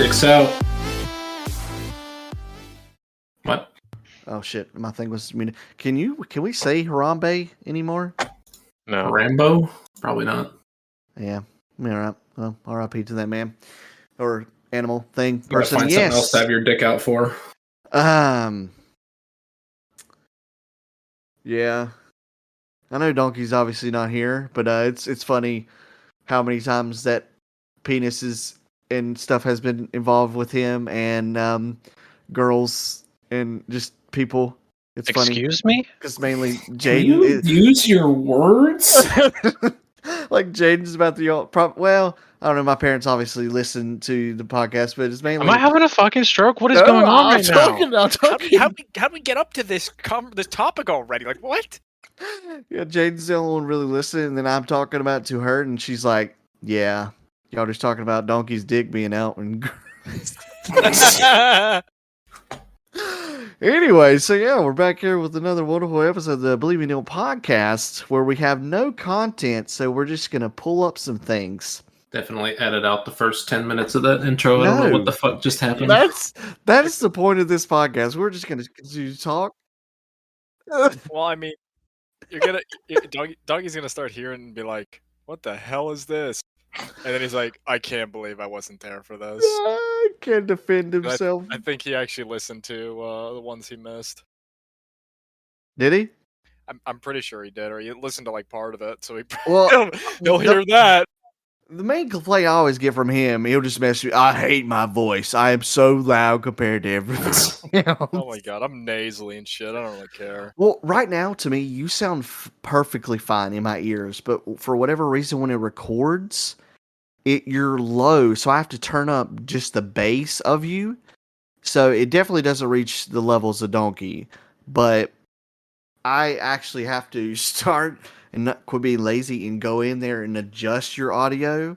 Dicks out. What? Oh shit, my thing was. Can we say Harambe anymore? No. Rambo? Probably not. Yeah. All right. Well, R.I.P. to that man or animal thing You gotta person. find something else to have your dick out for. Yeah. I know Donkey's obviously not here, but it's funny how many times that penises and stuff has been involved with him and girls and just people. It's funny Excuse me? because mainly Can you Jaden. use your words? Like Jaden's about the well, I don't know. My parents obviously listen to the podcast, but it's mainly. Am I having a fucking stroke? What is No, going on I'm right talking, now? I'm talking. How'd we get up to this topic already? Like, what? Yeah, Jaden's the only one really listening, and then I'm talking about it to her, and she's like, "Yeah, y'all just talking about Donkey's dick being out." And anyway, so yeah, we're back here with another wonderful episode of the Believe Me Neil podcast, where we have no content, so we're just gonna pull up some things. Definitely edit out the first 10 minutes of that intro. I don't know No. what the fuck just happened. That's the point of this podcast. We're just gonna continue to talk. Well, I mean, Doggy's gonna start hearing and be like, "What the hell is this?" And then he's like, "I can't believe I wasn't there for this." Can't defend And himself. I think he actually listened to the ones he missed. Did he? I'm pretty sure he did, or he listened to like part of it, so Well, he'll hear that. the main complaint I always get from him, he'll just mess with me. I hate my voice. I am so loud compared to everything else. Oh my god, I'm nasally and shit. I don't really care. Well, right now, to me, you sound perfectly fine in my ears, but for whatever reason, when it records, you're low, so I have to turn up just the bass of you. So it definitely doesn't reach the levels of Donkey, but I actually have to start and not quit being lazy and go in there and adjust your audio.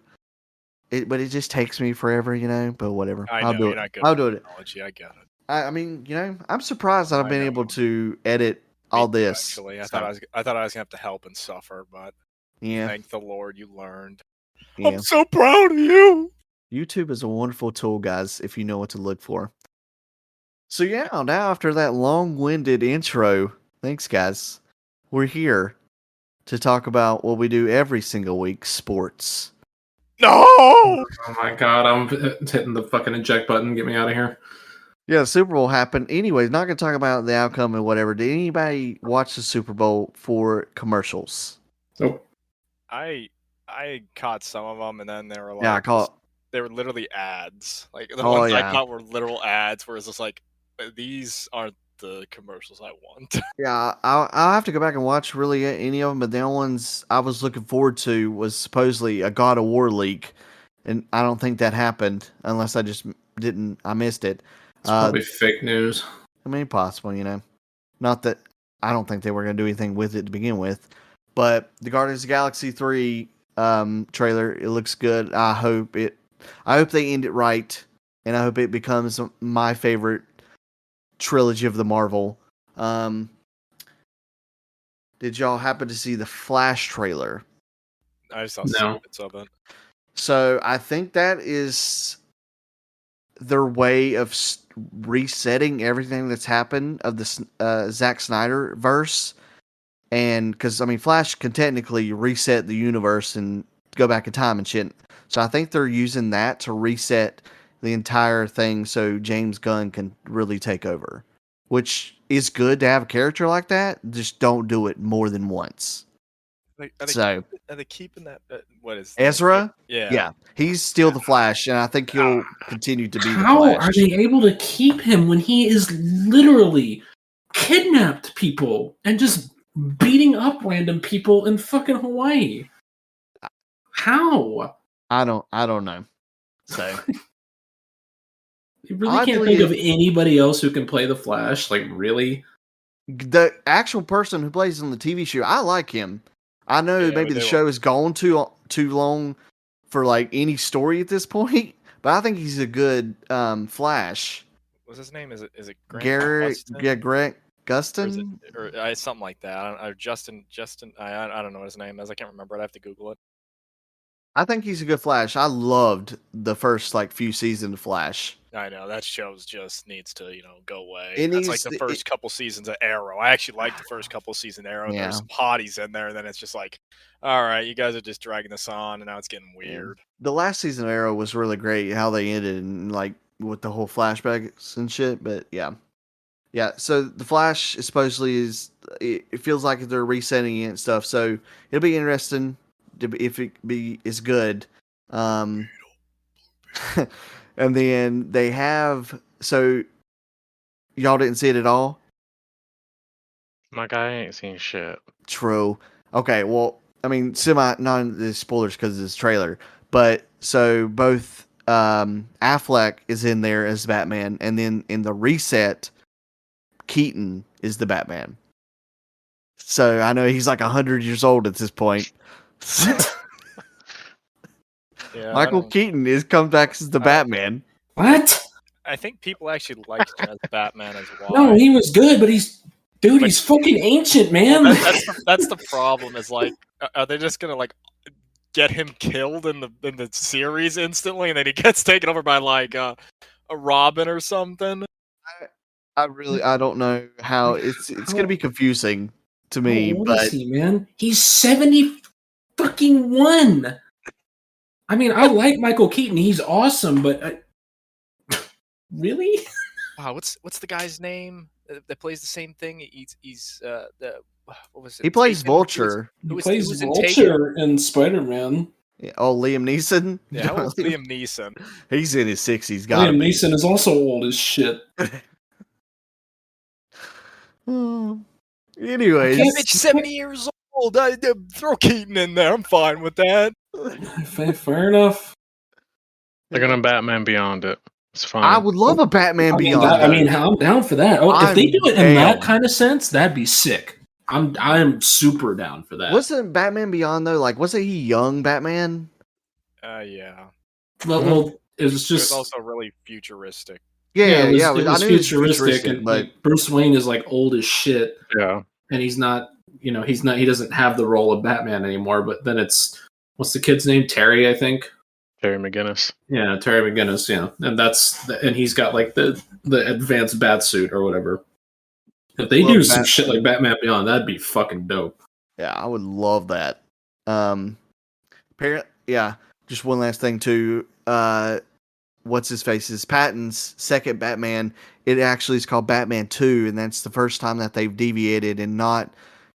But it just takes me forever, but whatever. I know, I'll do you're it. not good I'll at do it. technology, I get it. I mean, I'm surprised that I've I been know. able to edit all Me too, this. Actually, I So, thought I was gonna have to help and suffer, but yeah, thank the Lord you learned. yeah. I'm so proud of you. YouTube is a wonderful tool, guys, if you know what to look for. So yeah, now after that long-winded intro, thanks guys. We're here to talk about what we do every single week, sports. No. Oh my god, I'm hitting the fucking eject button. Get me out of here. Yeah, the Super Bowl happened. Anyways, not going to talk about the outcome and whatever. Did anybody watch the Super Bowl for commercials? Nope. I caught some of them, and then they were like, Yeah, I caught. they were literally ads. Like the Oh, ones I yeah. caught were literal ads, where it's just like, these aren't the commercials I want. Yeah, I'll have to go back and watch really any of them, but the only ones I was looking forward to was supposedly a God of War leak, and I don't think that happened unless I just I missed it. It's probably fake news. I mean, possible, Not that I don't think they were going to do anything with it to begin with, but the Guardians of the Galaxy 3 trailer, it looks good. I hope they end it right, and I hope it becomes my favorite trilogy of the Marvel. Did y'all happen to see the Flash trailer? I saw No. snippets of it. So I think that is their way of resetting everything that's happened of the Zack Snyder verse. And because, Flash can technically reset the universe and go back in time and shit. So I think they're using that to reset the entire thing so James Gunn can really take over. Which is good to have a character like that. Just don't do it more than once. Are they keeping that? What is Ezra? Yeah. He's still the Flash, and I think he'll continue to be the How Flash. are they able to keep him when he is literally kidnapped people and just beating up random people in fucking Hawaii? How? I don't know. So You really can't Oddly, think of anybody else who can play the Flash? Like, really? the actual person who plays on the TV show, I like him. I know Yeah, maybe but the they show has gone too long for like any story at this point, but I think he's a good Flash. What's his name? Is it Grant Garrett, Gustin? yeah, Grant Or is it, Gustin. something like that? Justin. I don't know what his name is. I can't remember it. I have to Google it. I think he's a good Flash. I loved the first like few seasons of Flash. I know that show just needs to, go away. It That's like needs the to- first couple seasons of Arrow. I actually liked the first couple seasons of Arrow. Yeah. There's some hotties in there, and then it's just like, all right, you guys are just dragging this on, and now it's getting weird. The last season of Arrow was really great. How they ended and like with the whole flashbacks and shit. But yeah. So the Flash supposedly it feels like they're resetting it and stuff. So it'll be interesting if is good. And then they have y'all didn't see it at all. My guy ain't seen shit. True. Okay. Well, I mean, not the spoilers because it's trailer, but so both Affleck is in there as Batman, and then in the reset, Keaton is the Batman. So I know he's like 100 years old at this point. Yeah, Michael Keaton comes back as the Batman. What? I think people actually liked him as Batman as well. No, he was good, but he's fucking ancient, man. That's the problem. Is like, are they just gonna like get him killed in the series instantly, and then he gets taken over by like a Robin or something? I don't know how it's gonna be confusing to me, How old but is he, man? He's 70 fucking 1. I mean, I like Michael Keaton. He's awesome, but really? Wow, what's the guy's name that plays the same thing? He's the what was it? he plays Taken? Vulture. He Who was- plays who was in Vulture in Spider-Man. Oh, Liam Neeson. Yeah, how old's Liam Neeson? He's in his 60s. Got Liam Neeson is also old as shit. Anyways, Okay. It's 70 years old. Throw Keaton in there. I'm fine with that. Fair enough. They're gonna Batman Beyond it. It's fine. I would love a Batman Beyond. I'm down for that. Oh, if they I'm do it in that down. kind of sense, that'd be sick. I'm super down for that. Wasn't Batman Beyond though? Like, wasn't he young Batman? Yeah. Well, it was It was just also really futuristic. Yeah, it was, yeah. it was I knew he was futuristic, and but like, Bruce Wayne is like old as shit, Yeah. and he's not. He doesn't have the role of Batman anymore. But then it's what's the kid's name? Terry, I think. Terry McGinnis. Yeah, Terry McGinnis. Yeah, and he's got like the advanced bat suit or whatever. If they Love do some Bat- shit like Batman Beyond, that'd be fucking dope. yeah, I would love that. Yeah. Just one last thing too. What's his face? Is Patton's second Batman? It actually is called Batman 2, and that's the first time that they've deviated and not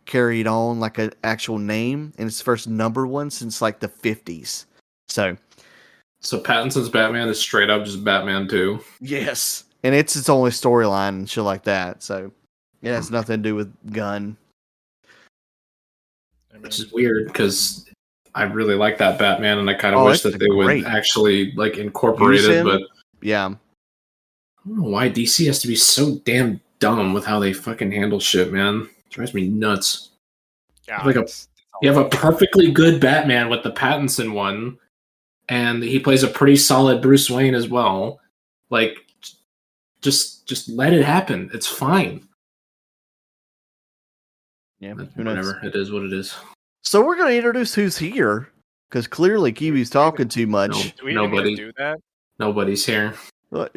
carried on like an actual name, and it's the first number one since like the 50s. So Pattinson's Batman is straight up just Batman 2. yes, and it's its only storyline and shit like that. So it has nothing to do with Gunn. I mean, Which is weird because I really like that Batman, and I kind of Oh, wish it's that they would great. actually like incorporate Use it. him? But Yeah, I don't know why DC has to be so damn dumb with how they fucking handle shit, man. It drives me nuts. yeah, like a- it's You have a perfectly good Batman with the Pattinson one, and he plays a pretty solid Bruce Wayne as well. Like, just let it happen. It's fine. yeah. But Who knows? whatever. It is what it is. So we're gonna introduce who's here because clearly Kiwi's talking too much. Do we even Nobody. need to do that? Nobody's here. Well,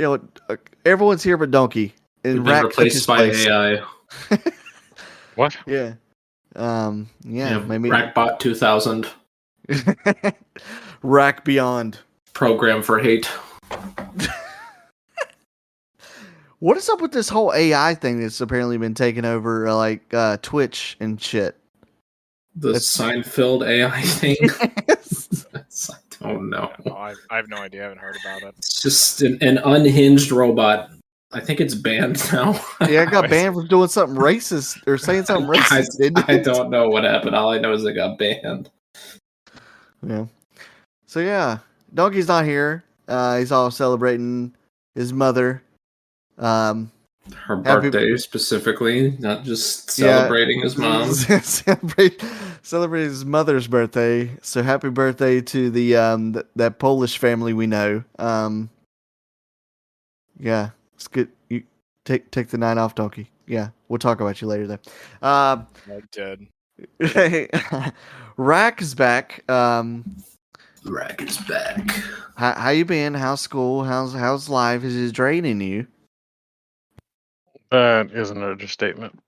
everyone's here but Donkey. We've And been Rat took his replaced by place. AI. What? Yeah. Yeah, Yeah, maybe Rackbot 2000 Rack Beyond. program for hate. What is up with this whole AI thing that's apparently been taking over like Twitch and shit? The That's- Seinfeld AI thing. I don't know. No, I have no idea. I haven't heard about it. It's just an unhinged robot. I think it's banned now. Yeah, I got banned from doing something racist or saying something racist. didn't I it? don't know what happened. All I know is it got banned. Yeah. So yeah, Donkey's not here. He's all celebrating his mother. Her Happy- birthday specifically, not just Yeah. celebrating his mom. celebrate his mother's birthday. So happy birthday to the that Polish family we know. Yeah, it's good. You take the night off, Donkey. Yeah, we'll talk about you later though. I did. Rack is back. Rack is back. How you been? How's school? How's life? Is it draining you? That is an understatement.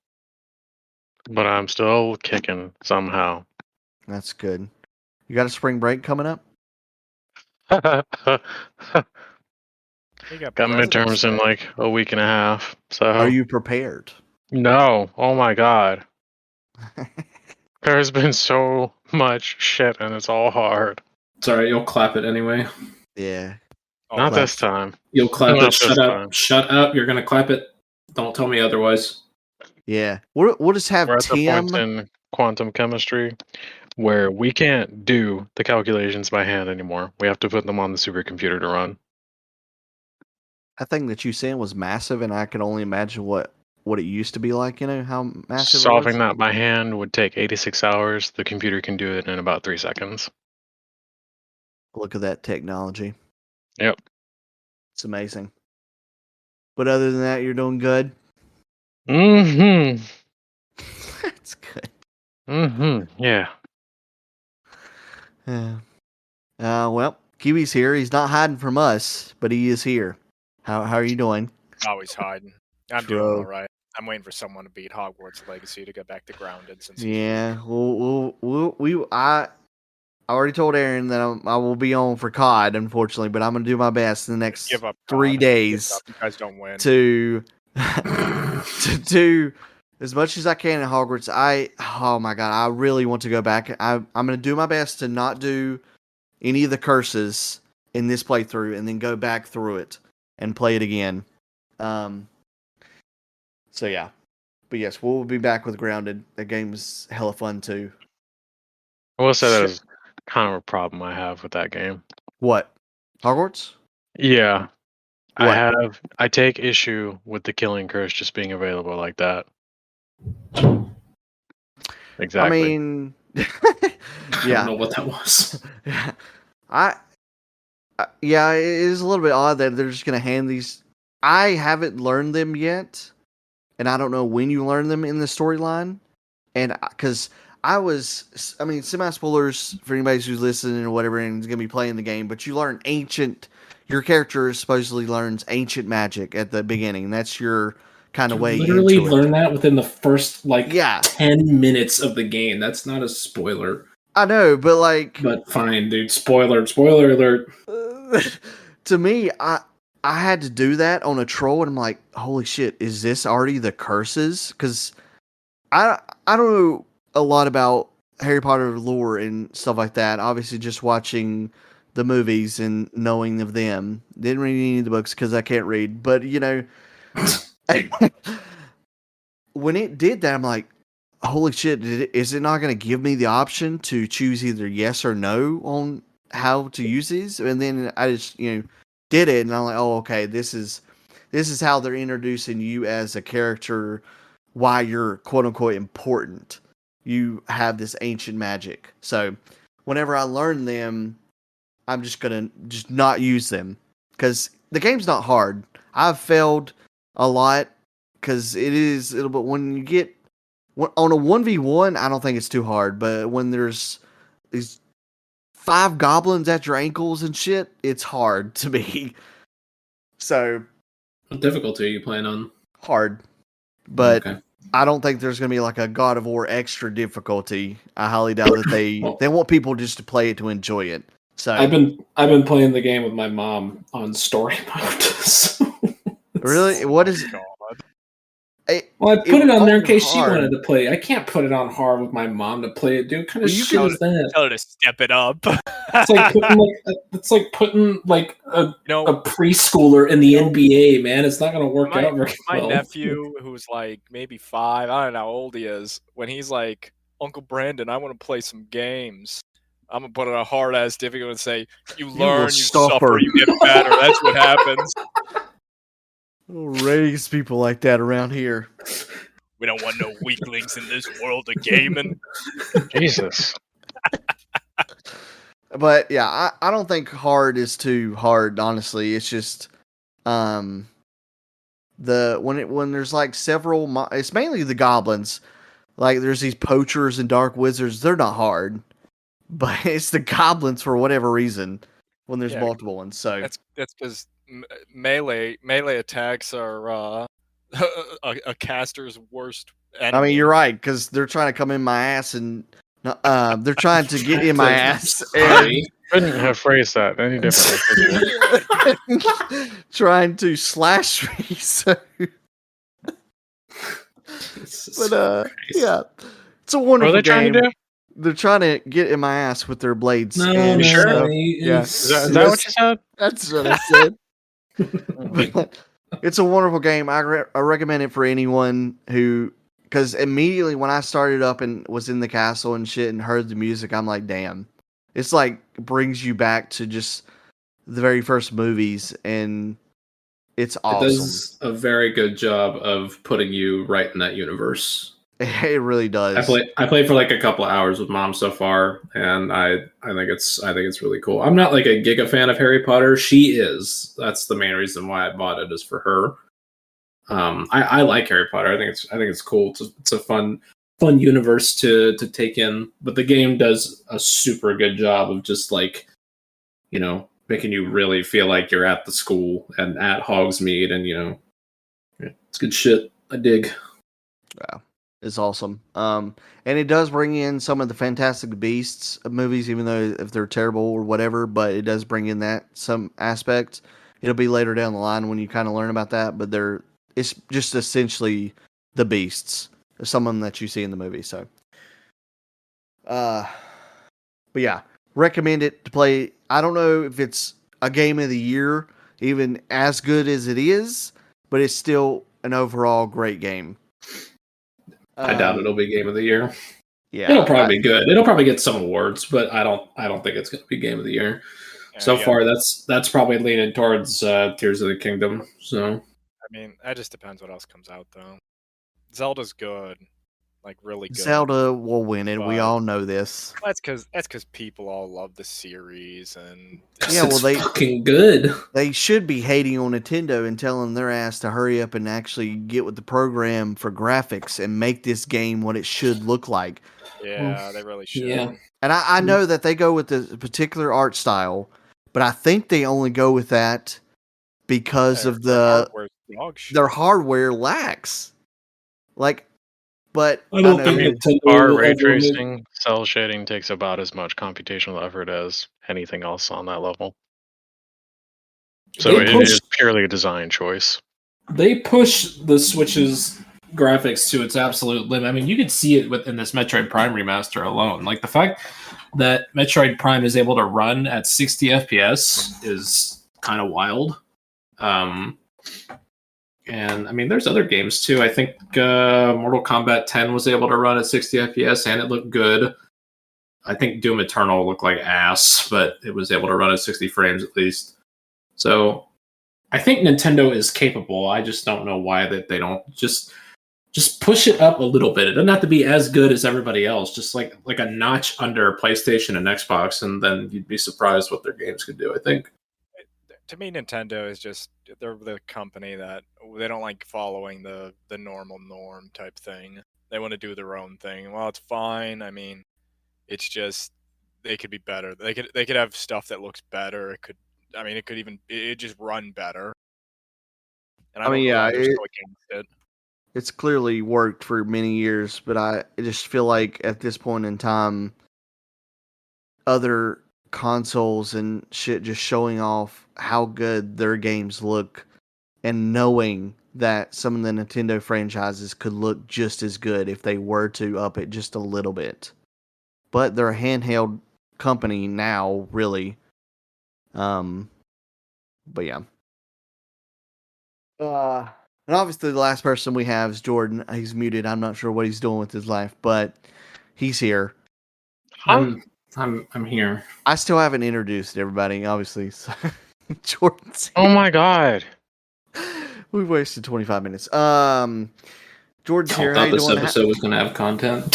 But I'm still kicking somehow. That's good. You got a spring break coming up? Got We got midterms in like a week and a half. So Are you prepared? no, oh my god. There's been so much shit and it's all hard. It's alright, you'll clap it anyway. Yeah. Not clap. this time. You'll clap Not it. Shut this up. time. Shut up. You're gonna clap it. Don't tell me otherwise. Yeah. We'll just have We're at the Tim. point in quantum chemistry where we can't do the calculations by hand anymore. We have to put them on the supercomputer to run. That thing that you sent was massive, and I can only imagine what it used to be like. You know how massive. Solving it was? that by hand would take 86 hours. The computer can do it in about 3 seconds. Look at that technology. Yep. It's amazing. But other than that, you're doing good. Mm-hmm. That's good. Mm-hmm. Yeah. Yeah. Well, Kiwi's here. He's not hiding from us, but he is here. How are you doing? Always hiding. I'm True. doing all right. I'm waiting for someone to beat Hogwarts Legacy to get back to grounded. Since Yeah. I already told Aaron that I will be on for COD, unfortunately, but I'm gonna do my best in the next give up 3 God. days Give up. You guys don't win. to do as much as I can at Hogwarts. Oh my god, I really want to go back. I'm gonna do my best to not do any of the curses in this playthrough, and then go back through it and play it again. So yeah, but yes, we'll be back with Grounded. That game's hella fun too. I will say that is kind of a problem I have with that game. What? Hogwarts? Yeah. What? I take issue with the killing curse just being available like that. Exactly. I mean, I yeah. don't know what that was. Yeah, it is a little bit odd that they're just gonna hand these. I haven't learned them yet, and I don't know when you learn them in the storyline. And because semi spoilers for anybody who's listening or whatever and is gonna be playing the game, but you learn ancient. Your character supposedly learns ancient magic at the beginning. That's your kind of You way. literally into learn it. that within the first 10 minutes of the game. That's not a spoiler. I know, but But fine, dude. Spoiler alert. to me, I had to do that on a troll, and I'm like, holy shit, is this already the curses? Because I don't know a lot about Harry Potter lore and stuff like that. Obviously, just watching the movies and knowing of them. Didn't read any of the books because I can't read. But when it did that, I'm like, holy shit, is it not going to give me the option to choose either yes or no on how to use these? And then I just, did it, and I'm like, oh, okay, this is how they're introducing you as a character, why you're quote unquote important. You have this ancient magic. So whenever I learn them, I'm just going to not use them because the game's not hard. I've failed a lot because but when you get on a 1v1, I don't think it's too hard, but when there's these 5 goblins at your ankles and shit, it's hard to me. So, What difficulty are you playing on? hard. But Okay. I don't think there's going to be like a God of War extra difficulty. I highly doubt that they want people just to play it to enjoy it. So I've been playing the game with my mom on story mode. So really, what is God. Well, I put it on there in case she hard. wanted to play. I can't put it on hard with my mom to play it, dude. What kind of Well, you shit can- is that? Tell her to step it up. It's like putting a No, preschooler in the NBA, man. It's not gonna work out very my well. nephew, who's like maybe 5, I don't know how old he is, when he's like, Uncle Brandon, I want to play some games. I'm gonna put it on a hard ass difficult and say, you learn, you suffer, you get better. That's what happens. We'll raise people like that around here. We don't want no weaklings in this world of gaming. Jesus. But yeah, I don't think hard is too hard. Honestly, it's just when there's like several. It's mainly the goblins. Like there's these poachers and dark wizards. They're not hard, but it's the goblins for whatever reason when there's Yeah, multiple ones. So That's because melee attacks are a caster's worst enemy. I mean, you're right because they're trying to come in my ass and they're trying to get in my ass and Sorry. Couldn't have phrased that any differently. Could you? trying to slash me. So, but yeah, it's a What wonderful are they trying game. to do? They're trying to get in my ass with their blades. No, and You sure? stuff. Yeah. Is that what you said? That's what I said. But it's a wonderful game. I recommend it for anyone who, because immediately when I started up and was in the castle and shit and heard the music, I'm like, damn. It's like brings you back to just the very first movies, and it's It awesome. does a very good job of putting you right in that universe. It really does. I played for like a couple of hours with Mom so far, and I think it's really cool. I'm not like a giga fan of Harry Potter. She is. That's the main reason why I bought it, is for her. I like Harry Potter. I think it's cool. It's a fun universe to take in. But the game does a super good job of just like, making you really feel like you're at the school and at Hogsmeade, and it's good shit. I dig. Wow. It's awesome. And it does bring in some of the Fantastic Beasts movies, even though if they're terrible or whatever, but it does bring in that some aspect. It'll be later down the line when you kind of learn about that, but it's just essentially the beasts, some of them that you see in the movie. So, but yeah, recommend it to play. I don't know if it's a game of the year, even as good as it is, but it's still an overall great game. I doubt it'll be game of the year. Yeah, It'll probably be good. It'll probably get some awards, but I don't think it's going to be game of the year. So far, that's probably leaning towards Tears of the Kingdom. So I mean, that just depends what else comes out, though. Zelda's good, like really good. Zelda will win it. We But- all know this. That's because people all love the series, and Yeah, well, it's fucking good. They should be hating on Nintendo and telling their ass to hurry up and actually get with the program for graphics and make this game what it should look like. yeah, they really should. Yeah. And I know that they go with the particular art style, but I think they only go with that because of hardware's dog shit. their hardware lacks. But I don't know- think Nintendo Our will ray ever make- tracing, cell shading takes about as much computational effort as anything else on that level. So They it push- is purely a design choice. They push the Switch's graphics to its absolute limit. I mean, you could see it within this Metroid Prime remaster alone. Like the fact that Metroid Prime is able to run at 60 FPS is kind of wild. And I mean, there's other games too. I think Mortal Kombat 10 was able to run at 60 FPS and it looked good. I think Doom Eternal looked like ass, but it was able to run at 60 frames at least. So I think Nintendo is capable. I just don't know why that they don't just push it up a little bit. It doesn't have to be as good as everybody else. Just like a notch under PlayStation and Xbox, and then you'd be surprised what their games could do. I think. To me, Nintendo is just they're the company that they don't like following the normal norm type thing. They want to do their own thing. Well, it's fine. I mean, it's just they could be better. They could have stuff that looks better. It could even just run better. And I mean, don't know yeah, why they're so against it. it's clearly worked for many years, but I just feel like at this point in time, other consoles and shit just showing off how good their games look and knowing that some of the Nintendo franchises could look just as good if they were to up it just a little bit. But they're a handheld company now, really. But yeah. And obviously the last person we have is Jordan. He's muted. I'm not sure what he's doing with his life, but he's here. I'm here. I still haven't introduced everybody, obviously. So Jordan's Oh my god. we wasted 25 minutes. Jordan's I here. How thought you this doing? episode was going to have content.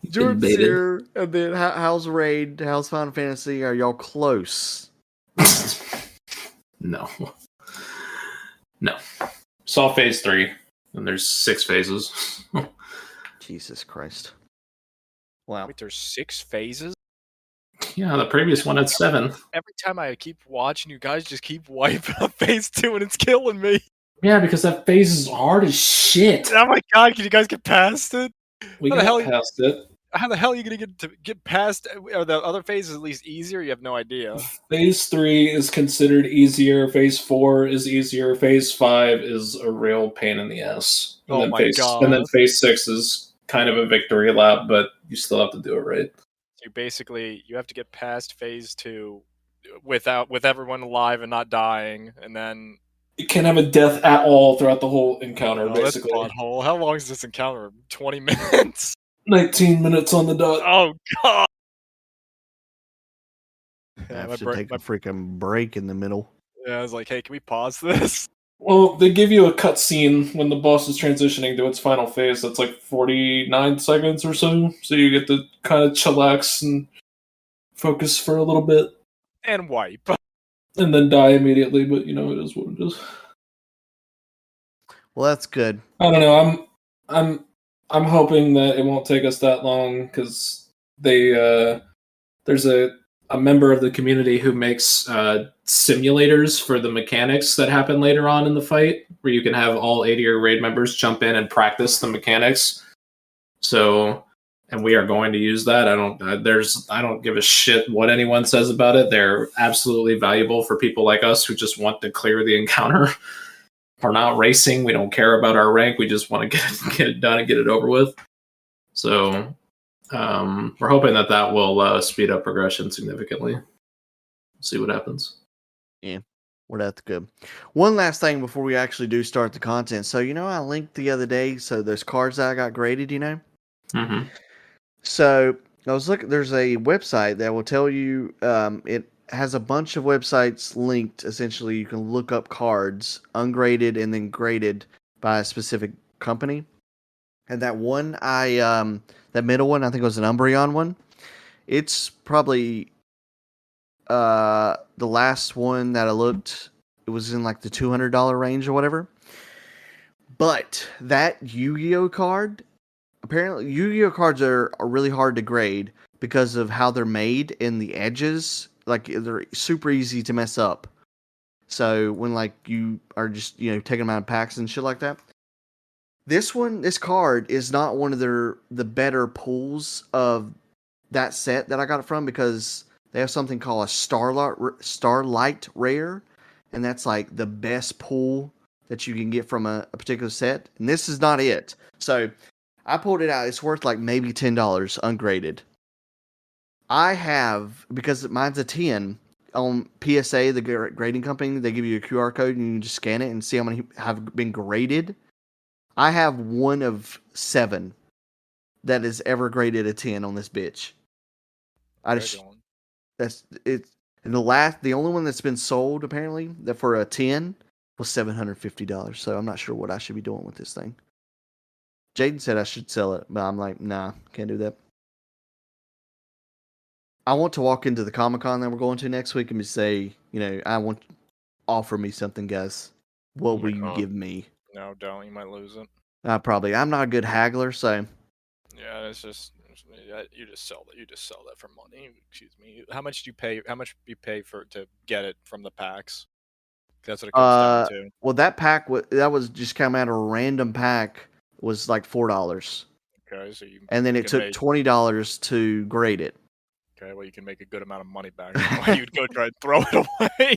Jordan's Baited. here. And then how's Raid? How's Final Fantasy? Are y'all close? No. Saw phase 3, and there's 6 phases. Jesus Christ. Wow. Wait, there's 6 phases? Yeah, the previous one had 7. Every time I keep watching, you guys just keep wiping out phase 2, and it's killing me. Yeah, because that phase is hard as shit. Oh my god, can you guys get past it? We How the got hell- past it. How the hell are you gonna get past? Are the other phases at least easier? You have no idea. Phase 3 is considered easier. Phase 4 is easier. Phase 5 is a real pain in the ass. And Oh then my God. And then phase 6 is kind of a victory lap, but you still have to do it right. You have to get past phase 2 with everyone alive and not dying, and then You can't have a death at all throughout the whole encounter, basically. That's butthole. How long is this encounter? 20 minutes. 19 minutes on the dot. Oh god. I Yeah, have to take a freaking break in the middle. I was like, hey, can we pause this? Well, they give you a cutscene when the boss is transitioning to its final phase. That's like 49 seconds or so. So you get to kind of chillax and focus for a little bit. And wipe. And then die immediately, but you know, it is what it is. Well, that's good. I don't know. I'm hoping that it won't take us that long because there's a member of the community who makes simulators for the mechanics that happen later on in the fight, where you can have all 80 of your raid members jump in and practice the mechanics. So, and we are going to use that. I don't give a shit what anyone says about it. They're absolutely valuable for people like us who just want to clear the encounter. We're not racing. We don't care about our rank. We just want to get it done and get it over with. So we're hoping that will speed up progression significantly. We'll see what happens. Yeah, well, that's good. One last thing before we actually do start the content. So, I linked the other day. So those cards that I got graded, Mm-hmm. So I was looking. There's a website that will tell you. It has a bunch of websites linked. Essentially, you can look up cards ungraded and then graded by a specific company. And that one, that middle one, I think it was an Umbreon one. It's probably the last one that I looked. It was in like the $200 range or whatever. But that Yu-Gi-Oh card, apparently Yu-Gi-Oh cards are really hard to grade because of how they're made in the edges. Like, they're super easy to mess up. So when like you are just taking them out of packs and shit like that. This card is not one of the better pulls of that set that I got it from, because they have something called a Starlight Rare, and that's like the best pull that you can get from a particular set. And this is not it. So I pulled it out. It's worth like maybe $10 ungraded. I have, because mine's a 10, on PSA, the grading company, they give you a QR code and you can just scan it and see how many have been graded. I have one of 7 that has ever graded a 10 on this bitch. That's it. And the only one that's been sold apparently that for a 10 was $750. So I'm not sure what I should be doing with this thing. Jaden said I should sell it, but I'm like, nah, can't do that. I want to walk into the Comic-Con that we're going to next week and say, I want offer me something, guys. What will you give me? No, don't. You might lose it. I'm not a good haggler, so. Yeah, it's just you just sell that. You just sell that for money. Excuse me. How much do you pay? How much do you pay to get it from the packs? That's what it comes down to. Well, that pack that was just come out of a random pack was like $4. Okay, so and then it took $20 to grade it. Okay, well, you can make a good amount of money back. Why you'd go try and throw it away?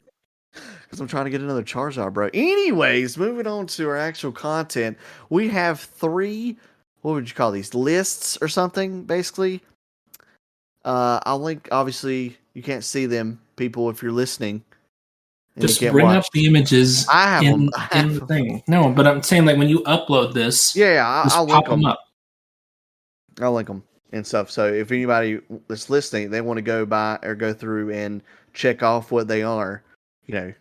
Because I'm trying to get another Charizard, bro. Anyways, moving on to our actual content. We have 3, what would you call these, lists or something, basically. I'll link, obviously, you can't see them, people, if you're listening. Just bring up the images in the thing. No, but I'm saying, like, when you upload this, I'll link them up. I'll link them and stuff. So if anybody that's listening, they want to go through and check off what they are,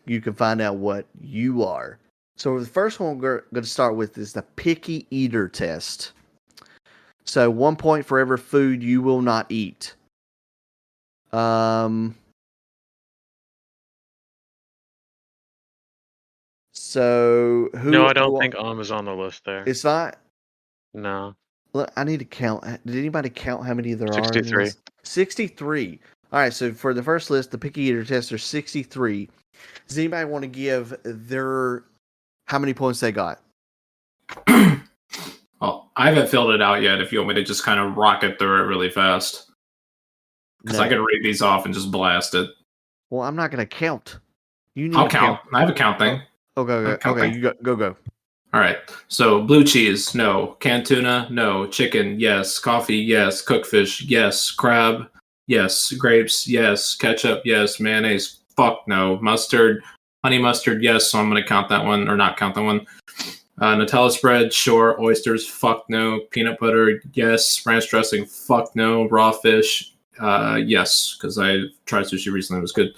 you can find out what you are. So the first one we're going to start with is the picky eater test. So 1 point for every food you will not eat. So who? No, I don't think is on the list there. It's not? No. Look, I need to count. Did anybody count how many there are? 63. 63. All right, so for the first list, the picky eater test, there's 63. Does anybody want to give their how many points they got? Well, I haven't filled it out yet. If you want me to just kind of rocket through it really fast, because No. I can read these off and just blast it. Well, I'm not going to count. You need I'll to count. I have a count thing. Okay. Okay. You go. All right. So blue cheese, no. Canned tuna, no. Chicken, yes. Coffee, yes. Cooked fish, yes. Crab, yes. Grapes, yes. Ketchup, yes. Mayonnaise, fuck no. Mustard, honey mustard, yes. So I'm going to count that one, or not count that one. Nutella spread, sure. Oysters, fuck no. Peanut butter, yes. Ranch dressing, fuck no. Raw fish, yes. Because I tried sushi recently. It was good.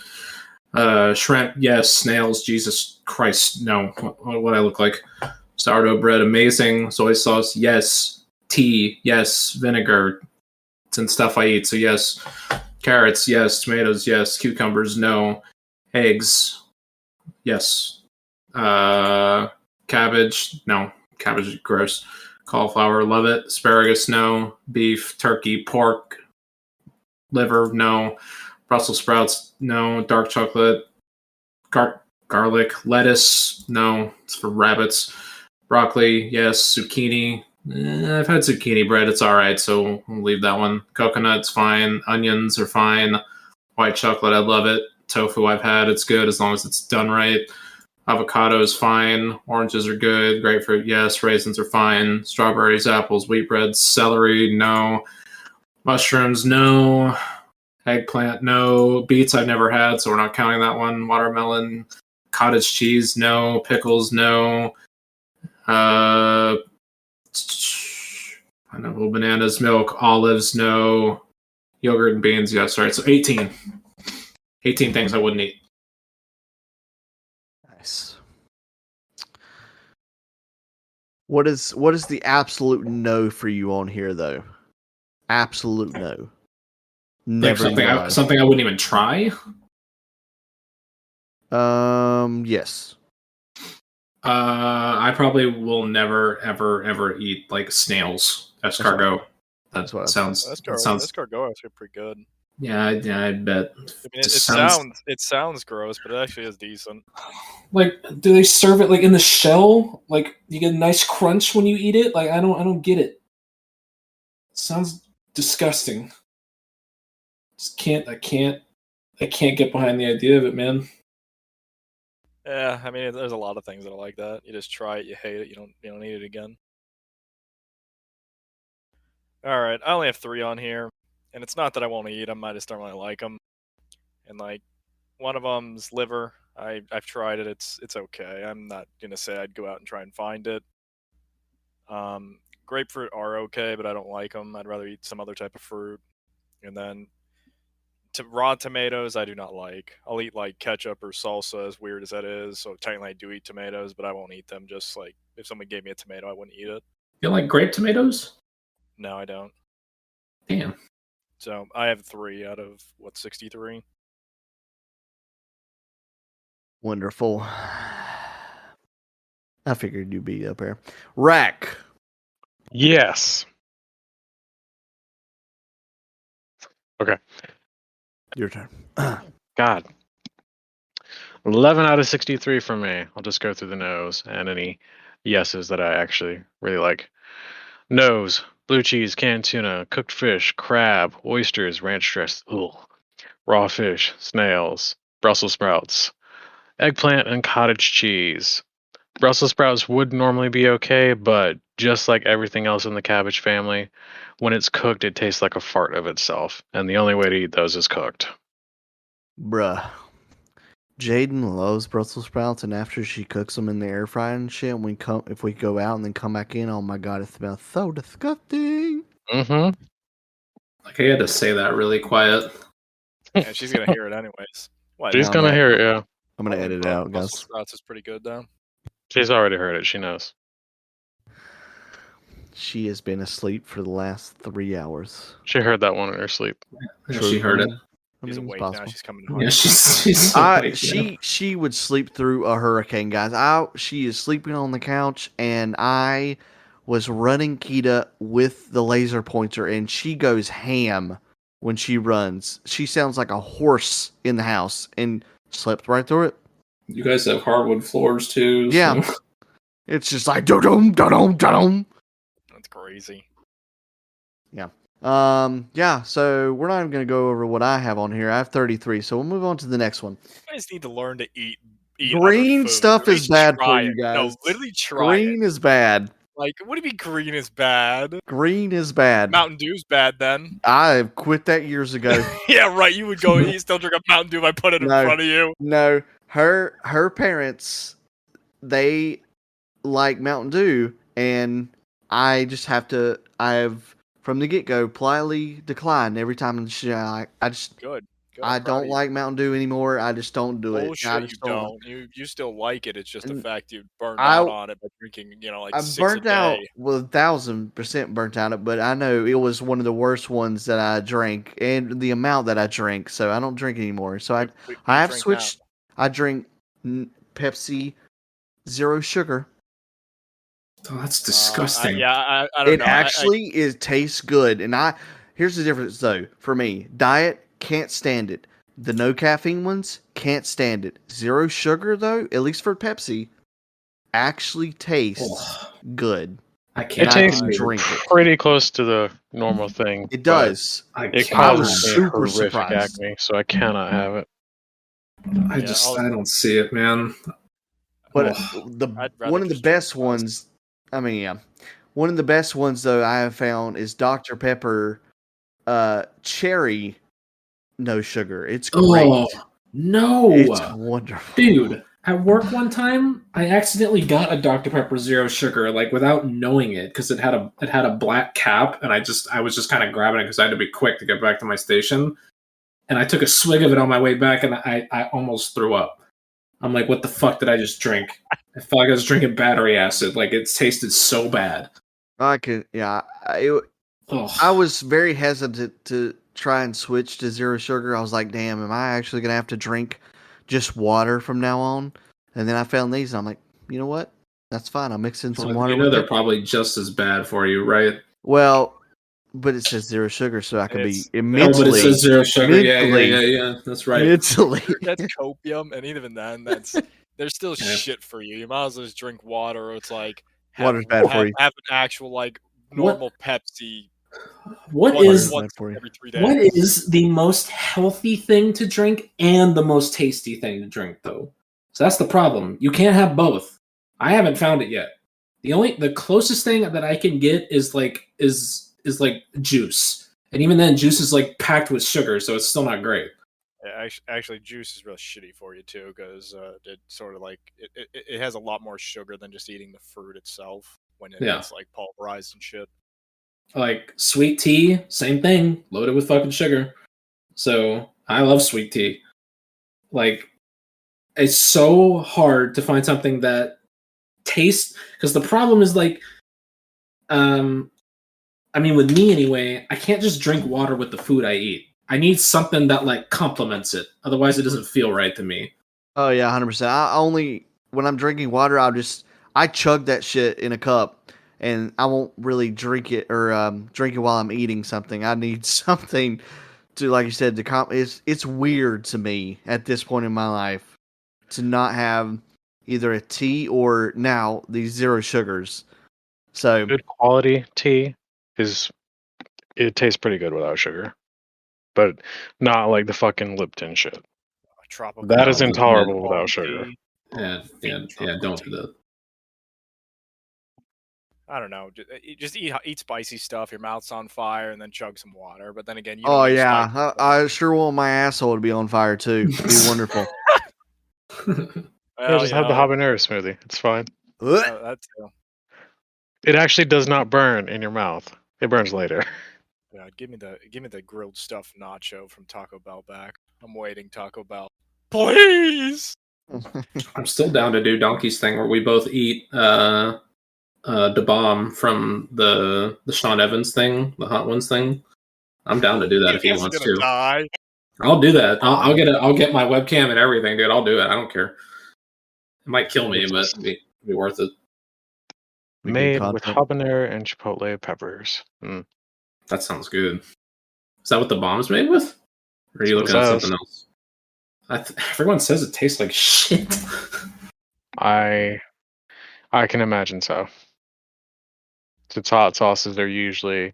Shrimp, yes. Snails, Jesus Christ, no. What I look like. Sourdough bread, amazing. Soy sauce, yes. Tea, yes. Vinegar, it's in stuff I eat, so yes. Carrots, yes. Tomatoes, yes. Cucumbers, no. Eggs, yes. Cabbage, no. Cabbage is gross. Cauliflower, love it. Asparagus, no. Beef, turkey, pork, liver, no. Brussels sprouts, no. Dark chocolate, garlic, lettuce, no. It's for rabbits. Broccoli, yes. Zucchini, I've had zucchini bread. It's all right, so we'll leave that one. Coconut's fine. Onions are fine. White chocolate, I love it. Tofu, I've had. It's good as long as it's done right. Avocado is fine. Oranges are good. Grapefruit, yes. Raisins are fine. Strawberries, apples, wheat bread, celery, no. Mushrooms, no. Eggplant, no. Beets, I've never had, so we're not counting that one. Watermelon, cottage cheese, no. Pickles, no. Pineapple, bananas, milk, olives, no. Yogurt and beans, yes. All right, so 18. 18 things I wouldn't eat. Nice. What is the absolute no for you on here though? Absolute no. Never Like something I wouldn't even try. Yes. I probably will never, ever eat like snails, escargot. That's what sounds. Escargot actually pretty good. Yeah, I bet. I mean, it sounds gross, but it actually is decent. Like, do they serve it like in the shell? Like, you get a nice crunch when you eat it? Like, I don't get it. It sounds disgusting. I can't get behind the idea of it, man. Yeah, I mean, there's a lot of things that are like that. You just try it, you hate it, you don't eat it again. All right, I only have 3 on here, and it's not that I won't eat them. I just don't really like them. And like, one of them's liver. I've tried it. It's okay. I'm not gonna say I'd go out and try and find it. Grapefruit are okay, but I don't like them. I'd rather eat some other type of fruit. And then raw tomatoes, I do not like. I'll eat like ketchup or salsa, as weird as that is. So technically, I do eat tomatoes, but I won't eat them. Just like if someone gave me a tomato, I wouldn't eat it. You like grape tomatoes? No, I don't. Damn. So I have 3 out of 63. Wonderful. I figured you'd be up there. Rack. Yes. Okay. Your turn. God. 11 out of 63 from me. I'll just go through the no's and any yeses that I actually really like. No's, blue cheese, canned tuna, cooked fish, crab, oysters, ranch dressed, raw fish, snails, Brussels sprouts, eggplant, and cottage cheese. Brussels sprouts would normally be okay, but just like everything else in the cabbage family, when it's cooked, it tastes like a fart of itself. And the only way to eat those is cooked. Bruh. Jaden loves Brussels sprouts, and after she cooks them in the air fryer and shit, if we go out and then come back in, oh my god, it smells so disgusting. Mm-hmm. Like, I had to say that really quiet. Yeah, she's gonna hear it anyways. What? She's gonna hear it, yeah. I'm gonna edit it out, guys. Brussels sprouts is pretty good though. She's already heard it. She knows. She has been asleep for the last 3 hours. She heard that one in her sleep. Yeah, she heard it. She's it's awake possible. now. She's coming home. Yeah, she's awake, she would sleep through a hurricane, guys. She is sleeping on the couch, and I was running Kita with the laser pointer, and she goes ham when she runs. She sounds like a horse in the house, and slept right through it. You guys have hardwood floors too. Yeah. So. It's just like da-dum, da-dum, da-dum. That's crazy. Yeah, so we're not even going to go over what I have on here. I have 33, so we'll move on to the next one. You guys need to learn to eat green stuff is bad for you guys. No, literally try green is bad. Like, what do you mean green is bad? Green is bad. Mountain Dew's bad then. I quit that years ago. Yeah, right. You would go, you still drink a Mountain Dew if I put it in front of you. No, her parents, they like Mountain Dew, and I just have to, I've from the get-go politely declined every time. I just Good. I don't like Mountain Dew anymore. I just don't do it. Bullshit, you don't. You still like it. It's just the fact you burned out on it by drinking, like I'm 6 burnt a day. out, well, 1,000% burnt out. But I know it was one of the worst ones that I drank, and the amount that I drank. So I don't drink anymore. So I have switched. Now? I drink Pepsi Zero Sugar. Oh, that's disgusting. I don't know. It actually tastes good. And here's the difference though. For me, diet, can't stand it. The no caffeine ones, can't stand it. Zero sugar though, at least for Pepsi, actually tastes good. I can't. It tastes pretty close to the normal thing. It does. It causes super surprised. Acne, so I cannot have it. I don't see it, man. But one of the best ones. One of the best ones though I have found is Dr. Pepper, cherry, no sugar. It's great. Oh no, it's wonderful, dude. At work one time, I accidentally got a Dr. Pepper Zero Sugar, like without knowing it, because it had a black cap, and I was just kind of grabbing it because I had to be quick to get back to my station, and I took a swig of it on my way back, and I almost threw up. I'm like, what the fuck did I just drink? I felt like I was drinking battery acid. Like, it tasted so bad. I was very hesitant to try and switch to zero sugar. I was like, damn, am I actually going to have to drink just water from now on? And then I found these, and I'm like, you know what? That's fine. I'll mix in some water. They're probably just as bad for you, right? Well, but it says zero sugar, so I could be mentally. No, but it says zero sugar. Yeah. That's right. Mentally. That's copium, and even then, there's still shit for you. You might as well just drink water, or it's like water's bad for you. Have an actual normal Pepsi. What is the most healthy thing to drink and the most tasty thing to drink, though? So that's the problem. You can't have both. I haven't found it yet. The closest thing that I can get is like juice, and even then, juice is like packed with sugar, so it's still not great. Yeah, actually, juice is real shitty for you too, because it sort of it has a lot more sugar than just eating the fruit itself when it's like pulverized and shit. Like sweet tea, same thing, loaded with fucking sugar. So I love sweet tea. Like, it's so hard to find something that tastes, because the problem is with me anyway, I can't just drink water with the food I eat. I need something that complements it. Otherwise, it doesn't feel right to me. Oh yeah, 100%. When I'm drinking water, I chug that shit in a cup. And I won't really drink it or drink it while I'm eating something. I need something to, like you said, it's weird to me at this point in my life to not have either a tea or now these zero sugars. So good quality tea it tastes pretty good without sugar, but not like the fucking Lipton shit. That is intolerable without sugar. Yeah, don't do that. I don't know. Just eat spicy stuff. Your mouth's on fire, and then chug some water. But then again, I sure want my asshole to be on fire too. It'd be wonderful. Just have the habanero smoothie. It's fine. That's it actually does not burn in your mouth. It burns later. Yeah, give me the grilled stuffed nacho from Taco Bell back. I'm waiting, Taco Bell. Please. I'm still down to do Donkey's thing where we both eat Da Bomb from the Sean Evans thing, the Hot Ones thing. I'm down to do that if he wants to. Die. I'll do that. I'll get my webcam and everything, dude. I'll do it. I don't care. It might kill me, but it'll be worth it. Be good Made with content. habanero and chipotle peppers. That sounds good. Is that what the bomb's made with? Or are you That's looking what at it something else? Everyone says it tastes like shit. I can imagine so. It's hot sauces. They're usually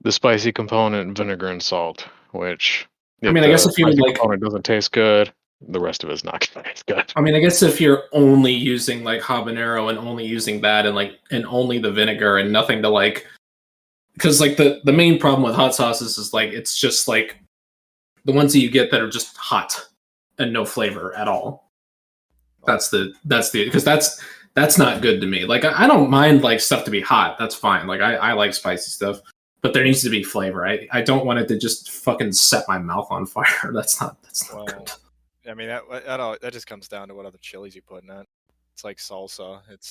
the spicy component, vinegar and salt. Which, I if mean, I guess the if you spicy like, component doesn't taste good, the rest of it's not gonna taste good. I mean, I guess if you're only using like habanero and only using that and only the vinegar and nothing to like, because like the main problem with hot sauces is like it's just like the ones that you get that are just hot and no flavor at all. That's the because that's not good to me. Like I don't mind like stuff to be hot. That's fine. Like I like spicy stuff, but there needs to be flavor. I don't want it to just fucking set my mouth on fire. That's not good. I mean that just comes down to what other chilies you put in it. It's like salsa. It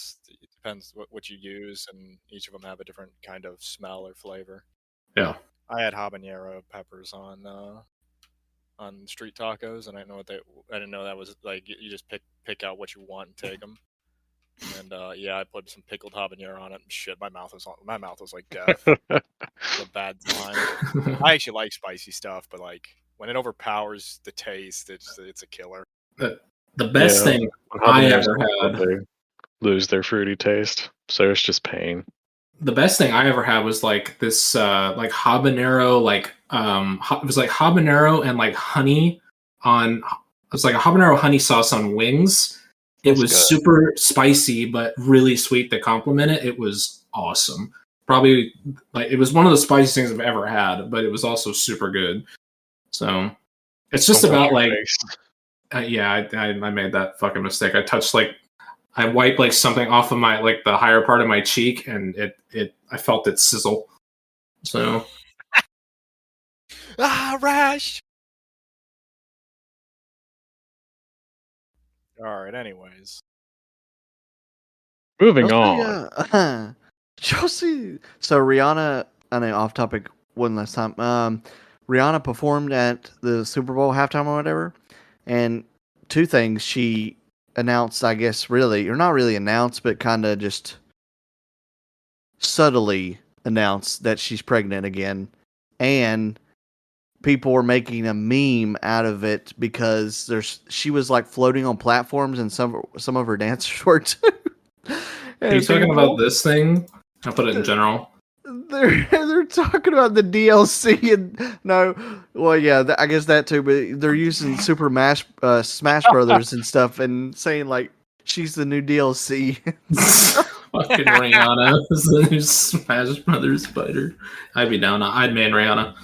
depends what you use, and each of them have a different kind of smell or flavor. Yeah. I had habanero peppers on street tacos, and I didn't know that was like you just pick out what you want and take them. And I put some pickled habanero on it. And shit, my mouth was like death. It was a bad time. I actually like spicy stuff, but like when it overpowers the taste, it's a killer. The best thing I ever had. They lose their fruity taste, so it's just pain. The best thing I ever had was like this like habanero it was like habanero and like honey on it was like a habanero honey sauce on wings. It was super spicy but really sweet to complement it. It was awesome. Probably like it was one of the spiciest things I've ever had, but it was also super good. So it's just about like I made that fucking mistake. I wiped like something off of my like the higher part of my cheek, and I felt it sizzle. So rash. All right. Anyways, moving on. Chelsea. So Rihanna. I know off topic one last time. Rihanna performed at the Super Bowl halftime or whatever, and two things she announced, I guess, really, or not really announced, but kind of just subtly announced that she's pregnant again. And people were making a meme out of it because she was like floating on platforms and some of her dancers were too. Are you talking about this thing? I'll put it in general. They're talking about the DLC and I guess that too, but they're using Super Smash Brothers and stuff and saying like she's the new DLC. Fucking Rihanna is the new Smash Brothers fighter. I'd be down. I'd man Rihanna.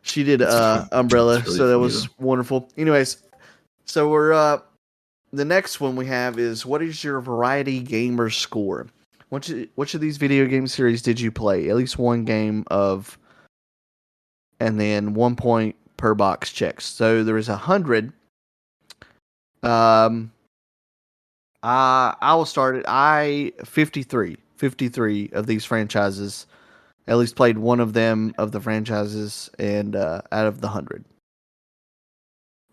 She did Umbrella, really so that was wonderful. Anyways, so we're the next one we have is, what is your Variety Gamer score? Which of these video game series did you play? At least one game of, and then 1 point per box checks. So there is 100. I will start it. 53 of these franchises. At least played one of them of the franchises, and out of the 100.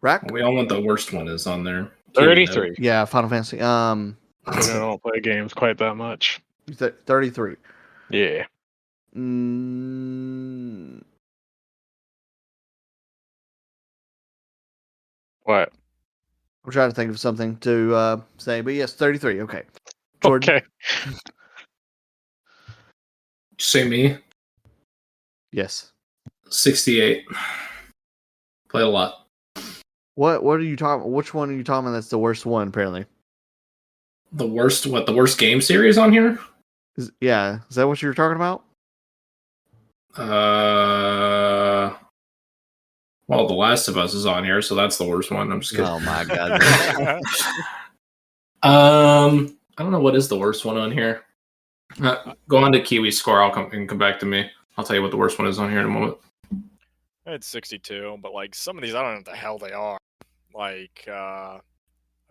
Rack? We all want the worst one is on there. 33. Yeah, Final Fantasy. I don't play games quite that much. 33. Yeah. What? I'm trying to think of something to say, but yes, 33. Okay. Jordan? Okay. Say me. Yes. 68. Played a lot. What are you talking? Which one are you talking about? That's the worst one, apparently. The worst? What? The worst game series on here? Is that what you were talking about? Well, The Last of Us is on here, so that's the worst one. I'm just kidding. Oh my god. I don't know what is the worst one on here. Go on to Kiwi score. I'll come back to me. I'll tell you what the worst one is on here in a moment. It's 62, but like some of these, I don't know what the hell they are. Like, I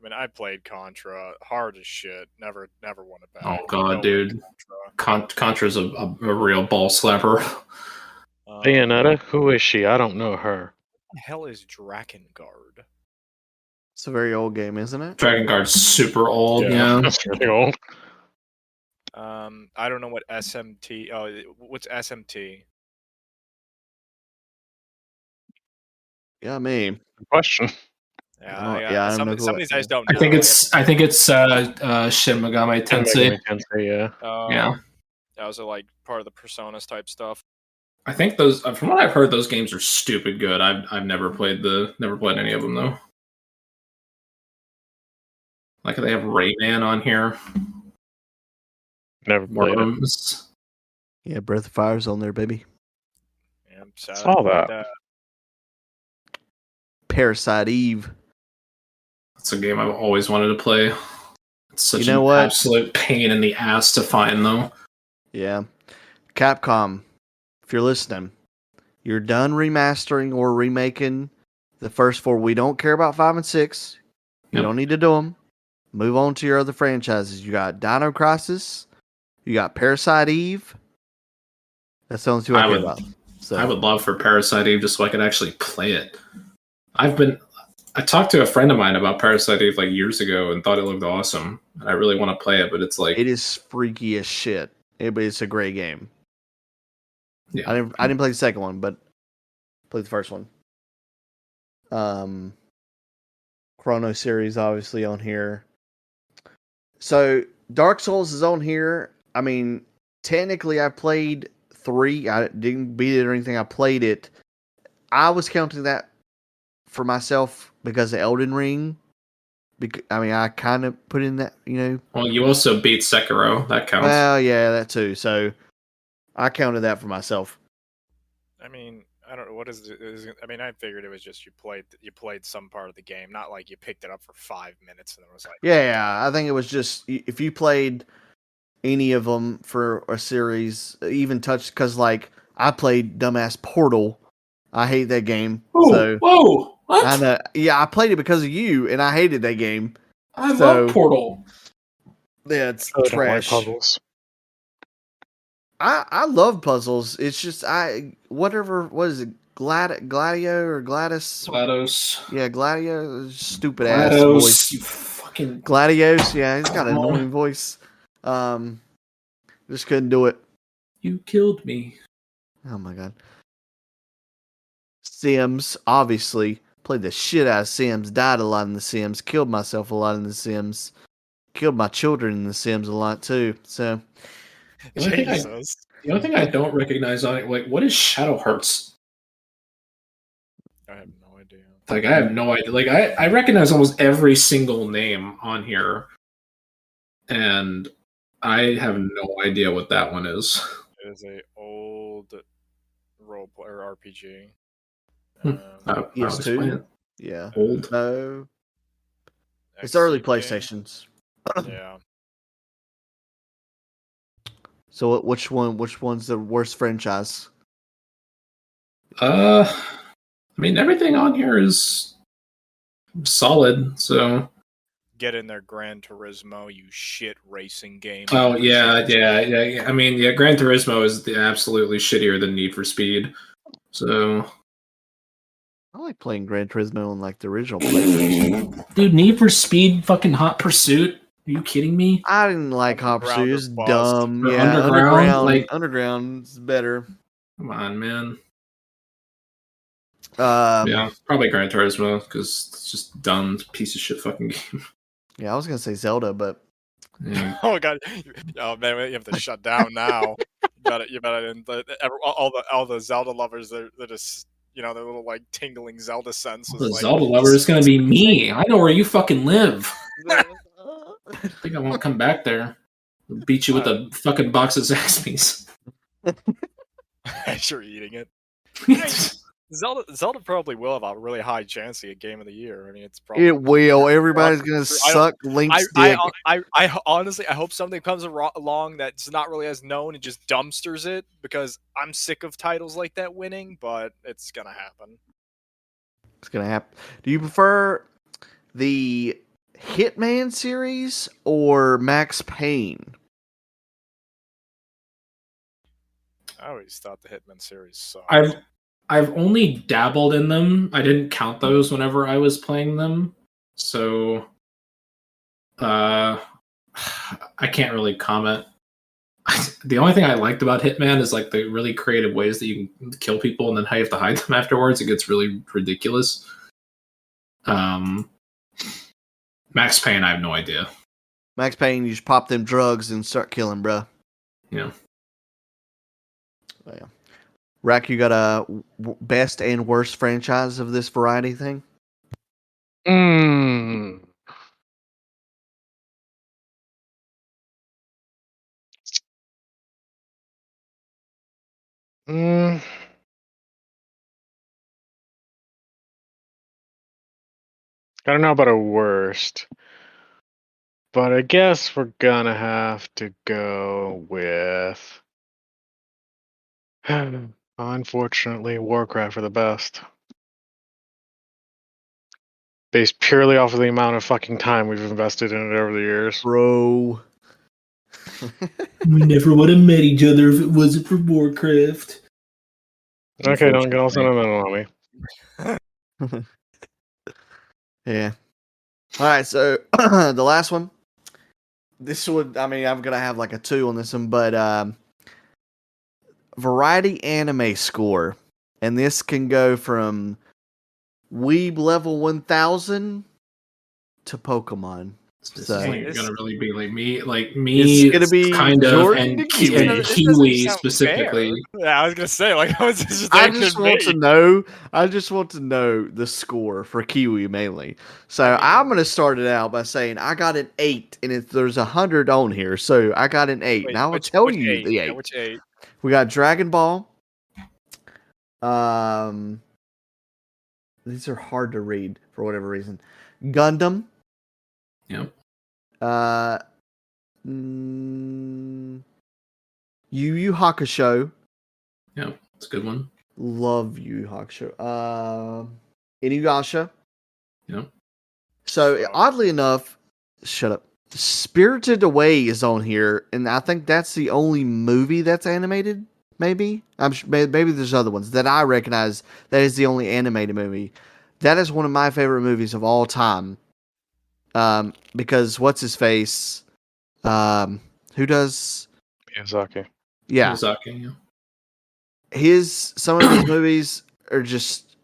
mean, I played Contra, hard as shit. Never won it back. Oh god, dude, Contra's a real ball slapper. Bayonetta, who is she? I don't know her. What the hell is Drakengard? It's a very old game, isn't it? Dragon Guard's super old. Yeah. That's really old. I don't know what SMT. Oh, what's SMT? Yeah, me. Good question. I don't know some of these guys don't know. I think it's Shin Megami Tensei. Yeah. Yeah. Those are like part of the Personas type stuff. I think those, from what I've heard, those games are stupid good. I've never played any of them though. Like they have Rayman on here. Never played it. Worms. Yeah, Breath of Fire's on there, baby. Yeah, I'm sad. Saw that. Parasite Eve. It's a game I've always wanted to play. It's such You know an what? absolute pain in the ass to find though. Yeah. Capcom, if you're listening, you're done remastering or remaking the first 4. We don't care about 5 and 6. You Yep. don't need to do them. Move on to your other franchises. You got Dino Crisis. You got Parasite Eve. That's the only two I care about. So I would love for Parasite Eve just so I could actually play it. I talked to a friend of mine about Parasite Eve like years ago and thought it looked awesome. And I really want to play it, but it's like it is freaky as shit. But it's a great game. Yeah. I didn't play the second one, but played the first one. Chrono series obviously on here. So Dark Souls is on here. I mean, technically I played 3. I didn't beat it or anything. I played it. I was counting that for myself because of Elden Ring. I kind of put in that, Well, you also beat Sekiro. That counts. Well, yeah, that too. So I counted that for myself. I mean, I don't know what is it. I mean, I figured it was just you played some part of the game, not like you picked it up for 5 minutes and it was like. Yeah, I think it was just if you played any of them for a series, even touched because like I played dumbass Portal. I hate that game. Whoa! What? I played it because of you, and I hated that game. I love Portal. Yeah, it's I don't like trash. puzzles. I love puzzles. It's just what is it? Gladio or Gladys? GLaDOS. Yeah, Gladio. Stupid GLaDOS, ass voice. you fucking Gladios. Yeah, he's got an annoying voice. Just couldn't do it. You killed me. Oh my god. Sims, obviously. Played the shit out of Sims. Died a lot in the Sims. Killed myself a lot in the Sims. Killed my children in the Sims a lot too. So The only thing I don't recognize on it, like, what is Shadow Hearts? I have no idea. Like, I have no idea. Like, I recognize almost every single name on here, and I have no idea what that one is. It is a old role player RPG. PS2? Yeah. Old. No. It's early XCK. PlayStations. Yeah. So which one's the worst franchise? I mean, everything on here is solid, so. Get in there, Gran Turismo, you shit racing game. Oh, yeah. I mean, yeah, Gran Turismo is absolutely shittier than Need for Speed, so. I like playing Gran Turismo on like the original PlayStation. Dude, Need for Speed fucking Hot Pursuit? Are you kidding me? I didn't like Hot Pursuit. It's dumb. Or Yeah, Underground, Underground's better. Come on, man. Um, Yeah, probably Gran Turismo, because it's just dumb piece of shit fucking game. Yeah, I was gonna say Zelda, but Yeah. Oh god! Oh man, you have to shut down now. You better. All the Zelda lovers, they're just their little like tingling Zelda sense. The Zelda lover is gonna be me. I know where you fucking live. I think I won't come back there. Beat you with a fucking box of Zaxby's. You're eating it. Zelda probably will have a really high chance to get Game of the Year. I mean, it's probably it will. Everybody's gonna suck Link's dick. I honestly, I hope something comes along that's not really as known and just dumpsters it, because I'm sick of titles like that winning. But it's gonna happen. It's gonna happen. Do you prefer the Hitman series or Max Payne? I always thought the Hitman series sucked. I've only dabbled in them. I didn't count those whenever I was playing them. So, I can't really comment. The only thing I liked about Hitman is like the really creative ways that you can kill people and then how you have to hide them afterwards. It gets really ridiculous. Max Payne, I have no idea. Max Payne, you just pop them drugs and start killing, bro. Yeah. Oh, yeah. Rack, you got a best and worst franchise of this variety thing? I don't know about a worst, but I guess we're gonna have to go with, unfortunately, Warcraft for the best. Based purely off of the amount of fucking time we've invested in it over the years. Bro. We never would have met each other if it wasn't for Warcraft. Okay, don't get all sentimental on me. Yeah. All right, so the last one. This would, I mean, I'm gonna have like a 2 on this one, but variety anime score, and this can go from Weeb level 1000 to Pokemon. This So- isn't gonna really be like me. It's gonna be kind of, Jordan and and Kiwi. and This doesn't Kiwi sound specifically. fair. Yeah, I was gonna say, like, how is this just I just want to know. I just want to know the score for Kiwi mainly. So I'm gonna start it out by saying I got an 8, and there's 100 on here, so I got an 8. Now I'll tell you the 8. Yeah, which 8? We got Dragon Ball. These are hard to read for whatever reason. Gundam. Yep. Yu Yu Hakusho. Yep. It's a good one. Love Yu Yu Hakusho. Inuyasha. Yep. So oddly enough, shut up. Spirited Away is on here, and I think that's the only movie that's animated. Maybe maybe there's other ones that I recognize. That is the only animated movie. That is one of my favorite movies of all time. Because what's his face? Who does Miyazaki. Yeah, Miyazaki, yeah. some of his movies are just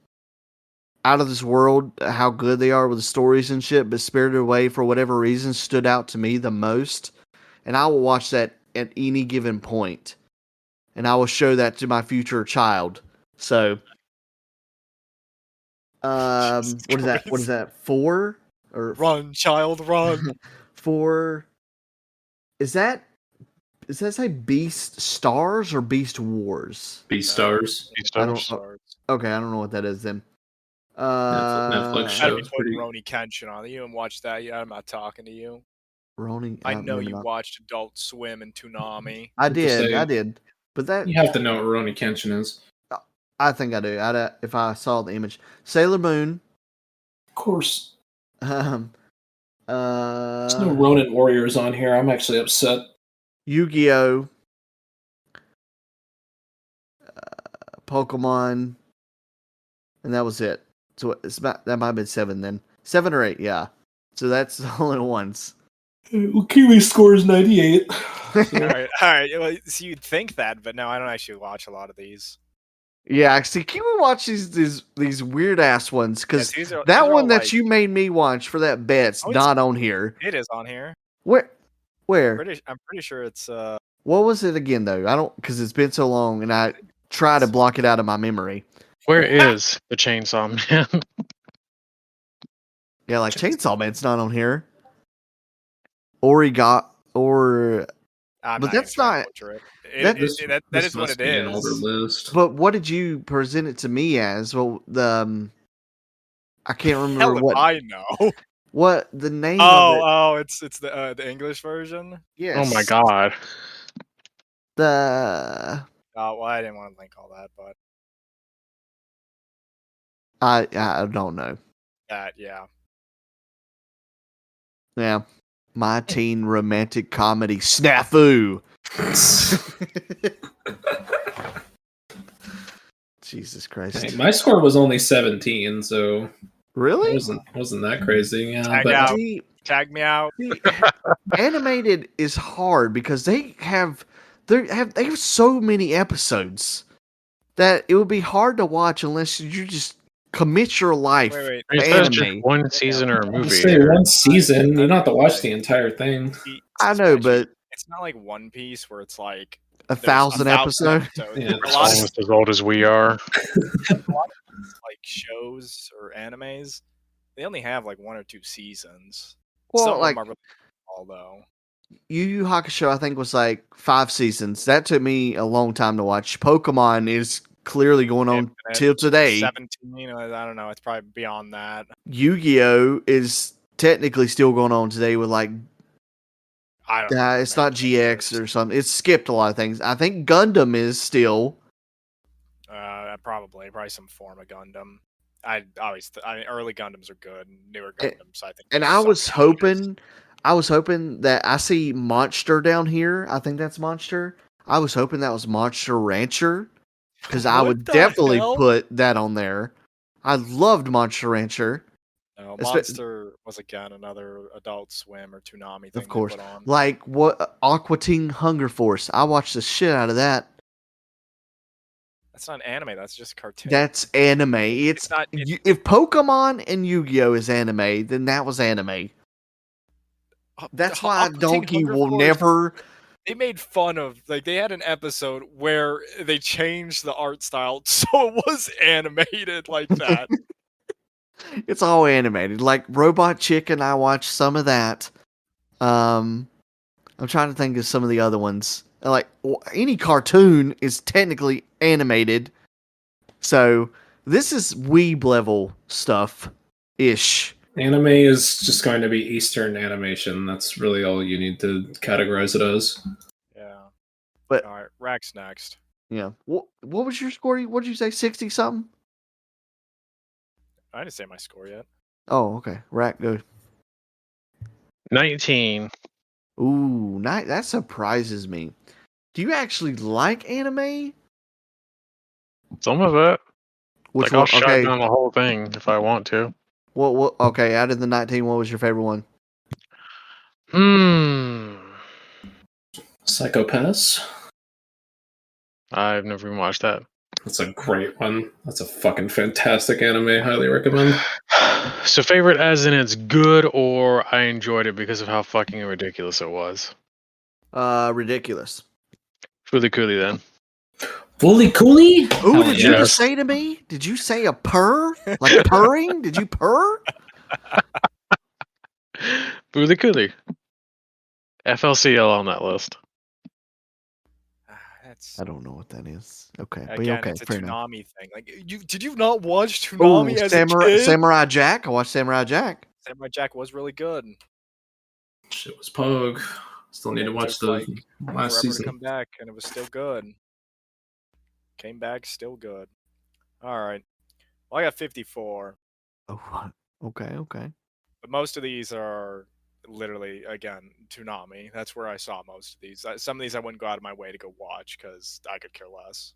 out of this world. How good they are with the stories and shit. But Spirited Away, for whatever reason, stood out to me the most, and I will watch that at any given point, and I will show that to my future child. So, what is that? What is that? 4 or Run, child, run. 4? Does that say Beast Stars or Beast Wars? Beastars. I don't. Okay, I don't know what that is then. Netflix show. I'd be it's putting pretty- Roni Kenshin on you and watch that. Yeah, I'm not talking to you. Ronin. I know maybe you not. watched Adult Swim and Toonami. I to did. say- I did. But that You have to know what Rurouni Kenshin is. I think I do. If I saw the image, Sailor Moon. Of course. Um. There's no Ronin Warriors on here. I'm actually upset. Yu-Gi-Oh. Pokemon. And that was it. So that might have been 7 then. 7 or 8, yeah. So that's the only ones. Well, Kiwi scores 98. all right. Well, so you'd think that, but no, I don't actually watch a lot of these. Yeah, see, can we watch these weird ass ones? Because Yes, these are that all, one that like- you made me watch for that bet's Oh, it's- not on here. It is on here. Where? I'm pretty sure it's What was it again though? I don't, because it's been so long, and I try to block it out of my memory. Where is the Chainsaw Man? Yeah, like Chainsaw Man's not on here. But that's not- That This is what must it be an older is. list. But what did you present it to me as? Well, I can't Hell remember if what I know. what the name of it. Oh, it's the English version. Yes. Oh my god. The Oh, well, I didn't want to link all that, but I don't know. that, yeah. Yeah. My teen romantic comedy snafu. Jesus Christ. Hey, my score was only 17, so Really? Wasn't that crazy? Yeah, Tag but out. See, Tag me out. animated is hard because they have so many episodes that it would be hard to watch unless you just commit your life Wait. It to says just anime. one season or a you movie. say here. one season. You don't have to watch the entire thing. I know, but it's not like One Piece where it's like 1,000 episodes. Yeah, A It's lot of almost as old as we are. like shows or animes, they only have like 1 or 2 seasons. Well, Some of like them are really small, though. Yu Yu Hakusho, I think was like 5 seasons. That took me a long time to watch. Pokemon is clearly going on Infinite, till today. 17, I don't know. It's probably beyond that. Yu-Gi-Oh is technically still going on today with like I don't know. it's not GX or something. It's skipped a lot of things. I think Gundam is still. Probably some form of Gundam. I mean, early Gundams are good. Newer Gundams, I think. And I was hoping that I see Monster down here. I think that's Monster. I was hoping that was Monster Rancher because I What would the definitely hell? put that on there. I loved Monster Rancher. No, Espe- Monster was again another Adult Swim or Toonami thing. Of course. They put on. Like what Aqua Teen Hunger Force. I watched the shit out of that. That's not anime. That's just cartoon. That's anime. It's not. if Pokemon and Yu-Gi-Oh is anime, then that was anime. That's why Aqua Teen Donkey Hunger will Force, never. They made fun of they had an episode where they changed the art style so it was animated like that. It's all animated. Like Robot Chicken, I watched some of that. I'm trying to think of some of the other ones. Like any cartoon is technically animated, so this is weeb level stuff ish. Anime is just going to be Eastern animation. That's really all you need to categorize it as. Yeah. But all right, Rack's next. Yeah. What was your score? What did you say? 60 something? I didn't say my score yet. Oh, okay. Rack, go. 19. Ooh, that surprises me. Do you actually like anime? Some of it. Which like I'll one? shut Okay. down the whole thing if I want to. What? Okay. Out of the 19, what was your favorite one? Psycho-Pass. I've never even watched that. That's a great one. That's a fucking fantastic anime. Highly recommend. So favorite as in it's good or I enjoyed it because of how fucking ridiculous it was? Ridiculous. Fooly Cooly then. Fully Cooley? Ooh, did you yes. just say to me? Did you say a purr? Like purring? Did you purr? Fooly Cooly. FLCL on that list. That's I don't know what that is. Okay. But again, okay, it's a fair enough. Toonami thing. Like did you not watch Ooh, Toonami as a kid? Samurai Jack. I watched Samurai Jack. Samurai Jack was really good. Shit was Pogue. Still need to It watch took, the like, last forever season. to come back, and it was still good. Came back, still good. All right. Well, I got 54, Oh, okay. but most of these are literally again Toonami. That's where I saw most of these. Some of these I wouldn't go out of my way to go watch because I could care less.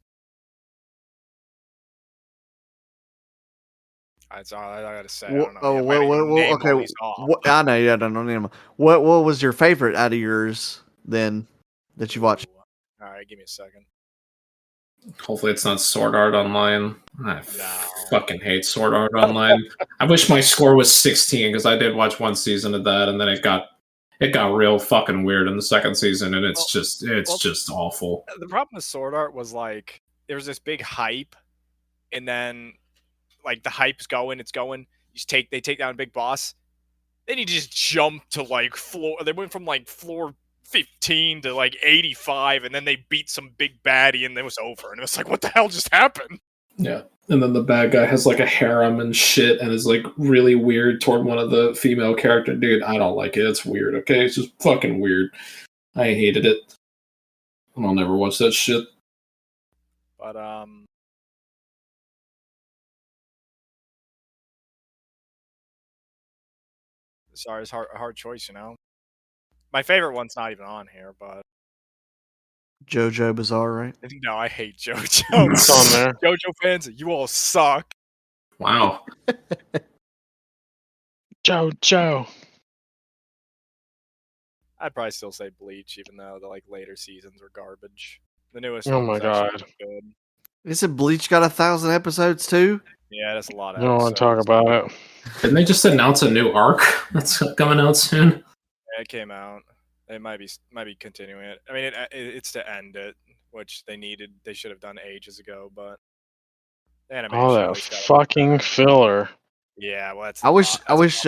That's all I gotta say. I don't know. Oh, I might even name all okay. these off. I know. Yeah, I don't know. What was your favorite out of yours then that you watched? Ooh. All right, give me a second. Hopefully it's not Sword Art Online. I No. fucking hate Sword Art Online. I wish my score was 16 because I did watch one season of that and then it got real fucking weird in the second season and it's just awful. The problem with Sword Art was like there was this big hype, and then like the hype's going, it's going. They take down a big boss, then you just jump to like floor. They went from like floor 15 to like 85, and then they beat some big baddie, and it was over. And it was like, what the hell just happened? Yeah. And then the bad guy has like a harem and shit and is like really weird toward one of the female character. Dude, I don't like it. It's weird, okay? It's just fucking weird. I hated it. And I'll never watch that shit. But sorry, it's a hard choice, you know. My favorite one's not even on here, but JoJo Bizarre, right? no, I hate JoJo. It's on there. JoJo fans, you all suck. Wow. Joe. I'd probably still say Bleach, even though the like later seasons are garbage. The newest Oh one my was actually God. pretty good. Isn't Bleach got 1,000 episodes too? Yeah, that's a lot of I don't want to talk episodes. about it. Didn't they just announce a new arc that's coming out soon? Yeah, it came out. It might be continuing it. I mean, it's to end it, which they needed. They should have done ages ago, but the animation All that always got fucking filler. Yeah, well, that's I wish I wish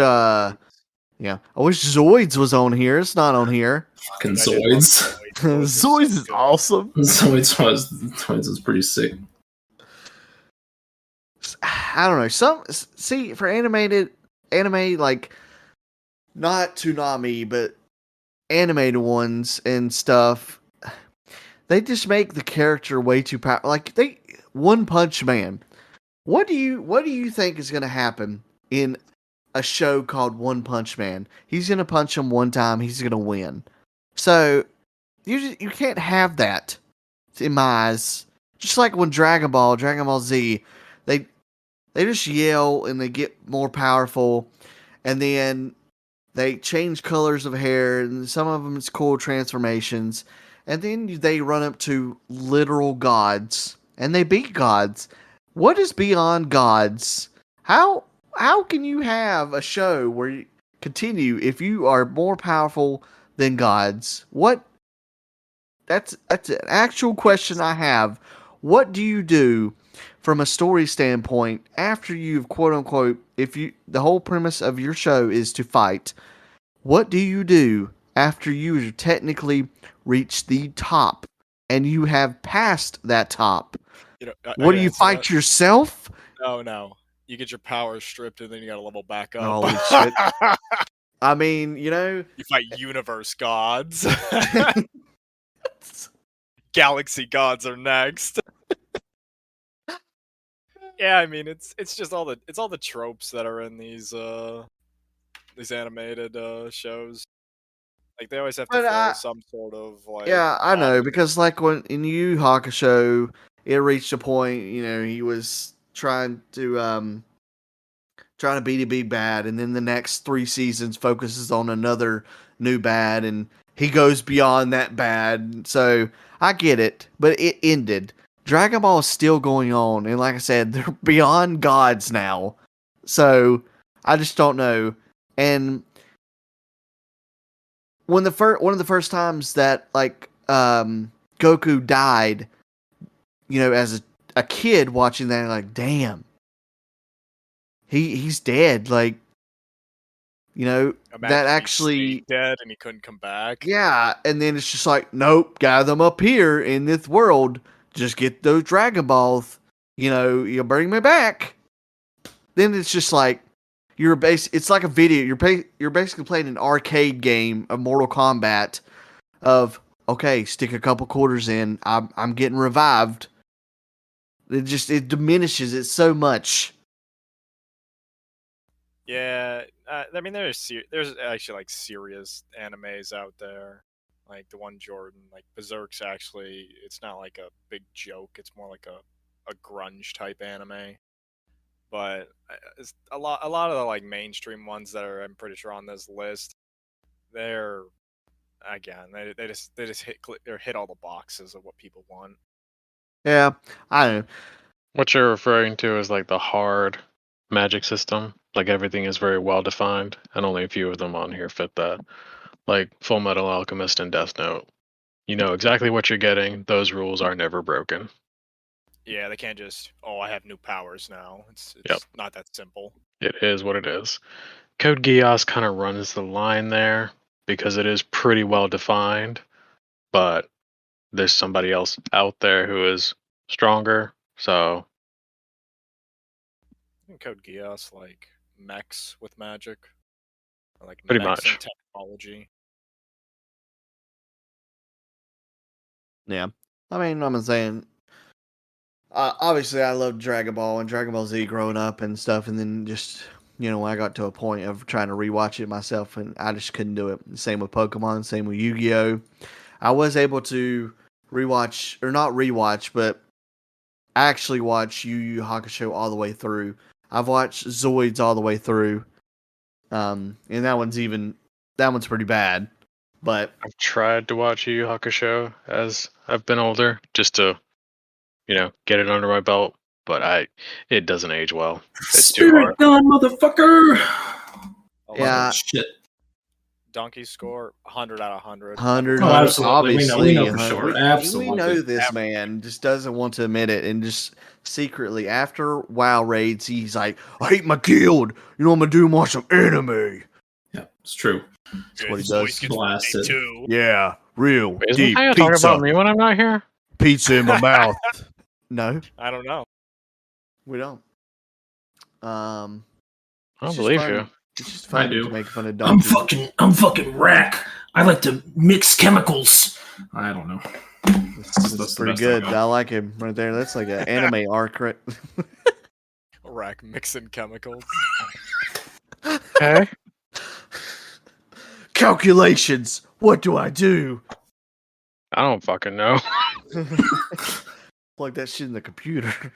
Zoids was on here. It's not on here. Fucking Zoids. Zoids is awesome. Zoids is pretty sick. I don't know. See for anime like not Toonami, but animated ones and stuff. They just make the character way too powerful. Like One Punch Man. What do you think is going to happen in a show called One Punch Man? He's going to punch him one time. He's going to win. So you can't have that in my eyes. Just like when Dragon Ball Z, they just yell and they get more powerful, and then they change colors of hair, and some of them it's cool transformations, and then they run up to literal gods and they beat gods. What is beyond gods? How can you have a show where you continue if you are more powerful than gods? What? That's an actual question I have. What do you do from a story standpoint after you've quote unquote, the whole premise of your show is to fight? What do you do after you technically reach the top and you have passed that top? What do you fight yourself? No. You get your powers stripped and then you gotta level back up. Holy shit. I mean, you fight universe gods. Galaxy gods are next. Yeah, I mean it's just all the tropes that are in these animated shows. Like they always have to fill some sort of like. Yeah, I know, because like when in Yu Hakusho, it reached a point, he was trying to beat a big bad, and then the next 3 seasons focuses on another new bad, and he goes beyond that bad. So I get it, but it ended. Dragon Ball is still going on, and like I said, they're beyond gods now. So I just don't know. And one of the first times that like Goku died, as a kid watching that, like, damn, he's dead. Like, Imagine that actually dead and he couldn't come back. Yeah, and then it's just like, nope, gather them up here in this world. Just get those Dragon Balls. You'll bring me back. Then it's just like it's like a video. You're basically playing an arcade game of Mortal Kombat. Of okay, stick a couple quarters in. I'm getting revived. It diminishes it so much. Yeah, I mean there's actually like serious animes out there, like the one Jordan, like Berserk's actually, it's not like a big joke. It's more like a grunge type anime. But it's a lot of the like mainstream ones that are, I'm pretty sure, on this list, they're again they just hit all the boxes of what people want. Yeah, I don't know. What you're referring to is like the hard magic system. Like everything is very well defined, and only a few of them on here fit that. Like Full Metal Alchemist and Death Note. You know exactly what you're getting. Those rules are never broken. Yeah, they can't just, I have new powers now. It's not that simple. It is what it is. Code Geass kind of runs the line there because it is pretty well defined, but there's somebody else out there who is stronger, so... Code Geass, like, mechs with magic. Or, like, pretty mechs much. And technology. Yeah. I mean, I'm saying... obviously, I loved Dragon Ball and Dragon Ball Z growing up and stuff, and then just, when I got to a point of trying to rewatch it myself, and I just couldn't do it. Same with Pokemon, same with Yu-Gi-Oh! I was able to rewatch, or not rewatch, but actually watch Yu Yu Hakusho all the way through. I've watched Zoids all the way through. And that one's pretty bad. But I've tried to watch Yu Yu Hakusho as I've been older, just to, get it under my belt. But it doesn't age well. It's too hard. Spirit gun, motherfucker. Yeah. Shit. Donkey score 100 out of 100. 100. Oh, absolutely. Obviously, we know for sure. Absolutely. We know this man just doesn't want to admit it, and just secretly after WoW raids, he's like, "I hate my guild. You know what I'm gonna do? Watch some anime." Yeah, it's true. That's what he does. Blasted. Yeah, real Wait, isn't deep Taya pizza. talking about me when I'm not here? Pizza in my mouth. No, I don't know. we don't. I don't believe you. It's just fun I do. to make fun of donkeys. I'm fucking rack. I like to mix chemicals. I don't know. That's pretty good. I like him right there. That's like an anime arc, right? Rack mixing chemicals. Okay. Calculations. What do I do? I don't fucking know. Plug that shit in the computer.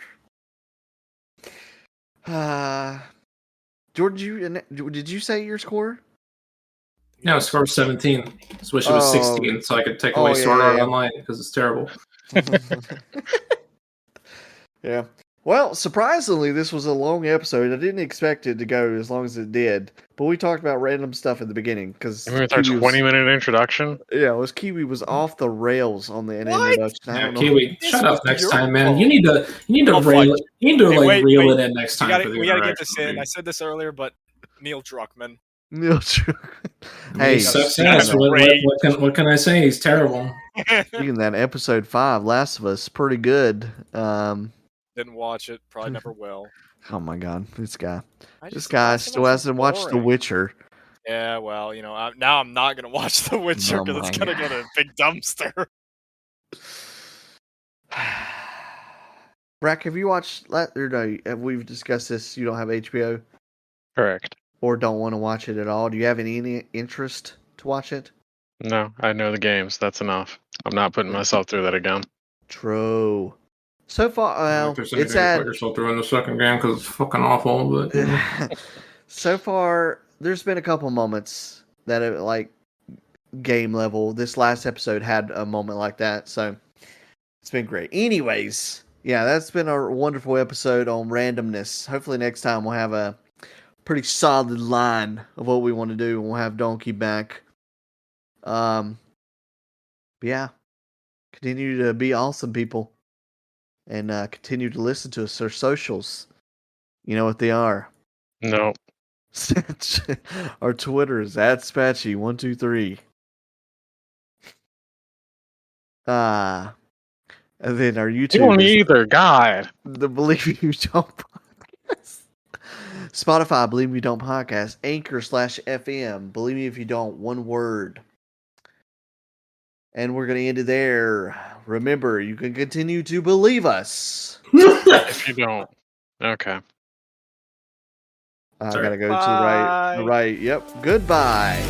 Jordan, did you say your score? No, score 17. Just wish it was 16 so I could take away Sword Art Online because it's terrible. Yeah. Well, surprisingly, this was a long episode. I didn't expect it to go as long as it did, but we talked about random stuff at the beginning because With our 20-minute introduction. Yeah, it was Kiwi was off the rails on the introduction. I don't know. Kiwi, shut up next time, man. You need to I'll reel fight reel you. it in next time. We gotta get this in. I said this earlier, but Neil Druckmann. Neil Hey, he sucks ass. What can I say? He's terrible. Speaking that episode 5, Last of Us, pretty good. Didn't watch it. Probably never will. Oh my god, this guy Just still hasn't watched The Witcher. Yeah, well, now I'm not gonna watch The Witcher because it's gonna go to a big dumpster. Brack, have you watched? Or no, we've discussed this. You don't have HBO, Correct. or don't want to watch it at all. Do you have any interest to watch it? No, I know the games. That's enough. I'm not putting myself through that again. True. So far, well, it's at. Put yourself through in the second game because it's fucking awful. But so far, there's been a couple moments that are like game level. This last episode had a moment like that, so it's been great. Anyways, yeah, that's been a wonderful episode on randomness. Hopefully, next time we'll have a pretty solid line of what we want to do, and we'll have Donkey back. But yeah, continue to be awesome, people. And continue to listen to us. Our socials, you know what they are. No. Our Twitter is @Spatchy123. And then our YouTube. You don't either, God. The Believe You Don't podcast. Spotify, Believe You Don't podcast. Anchor/FM. Believe Me If You Don't. One word. And we're going to end it there. Remember, you can continue to believe us. If you don't. Okay. I got to go to the right. Yep. Goodbye.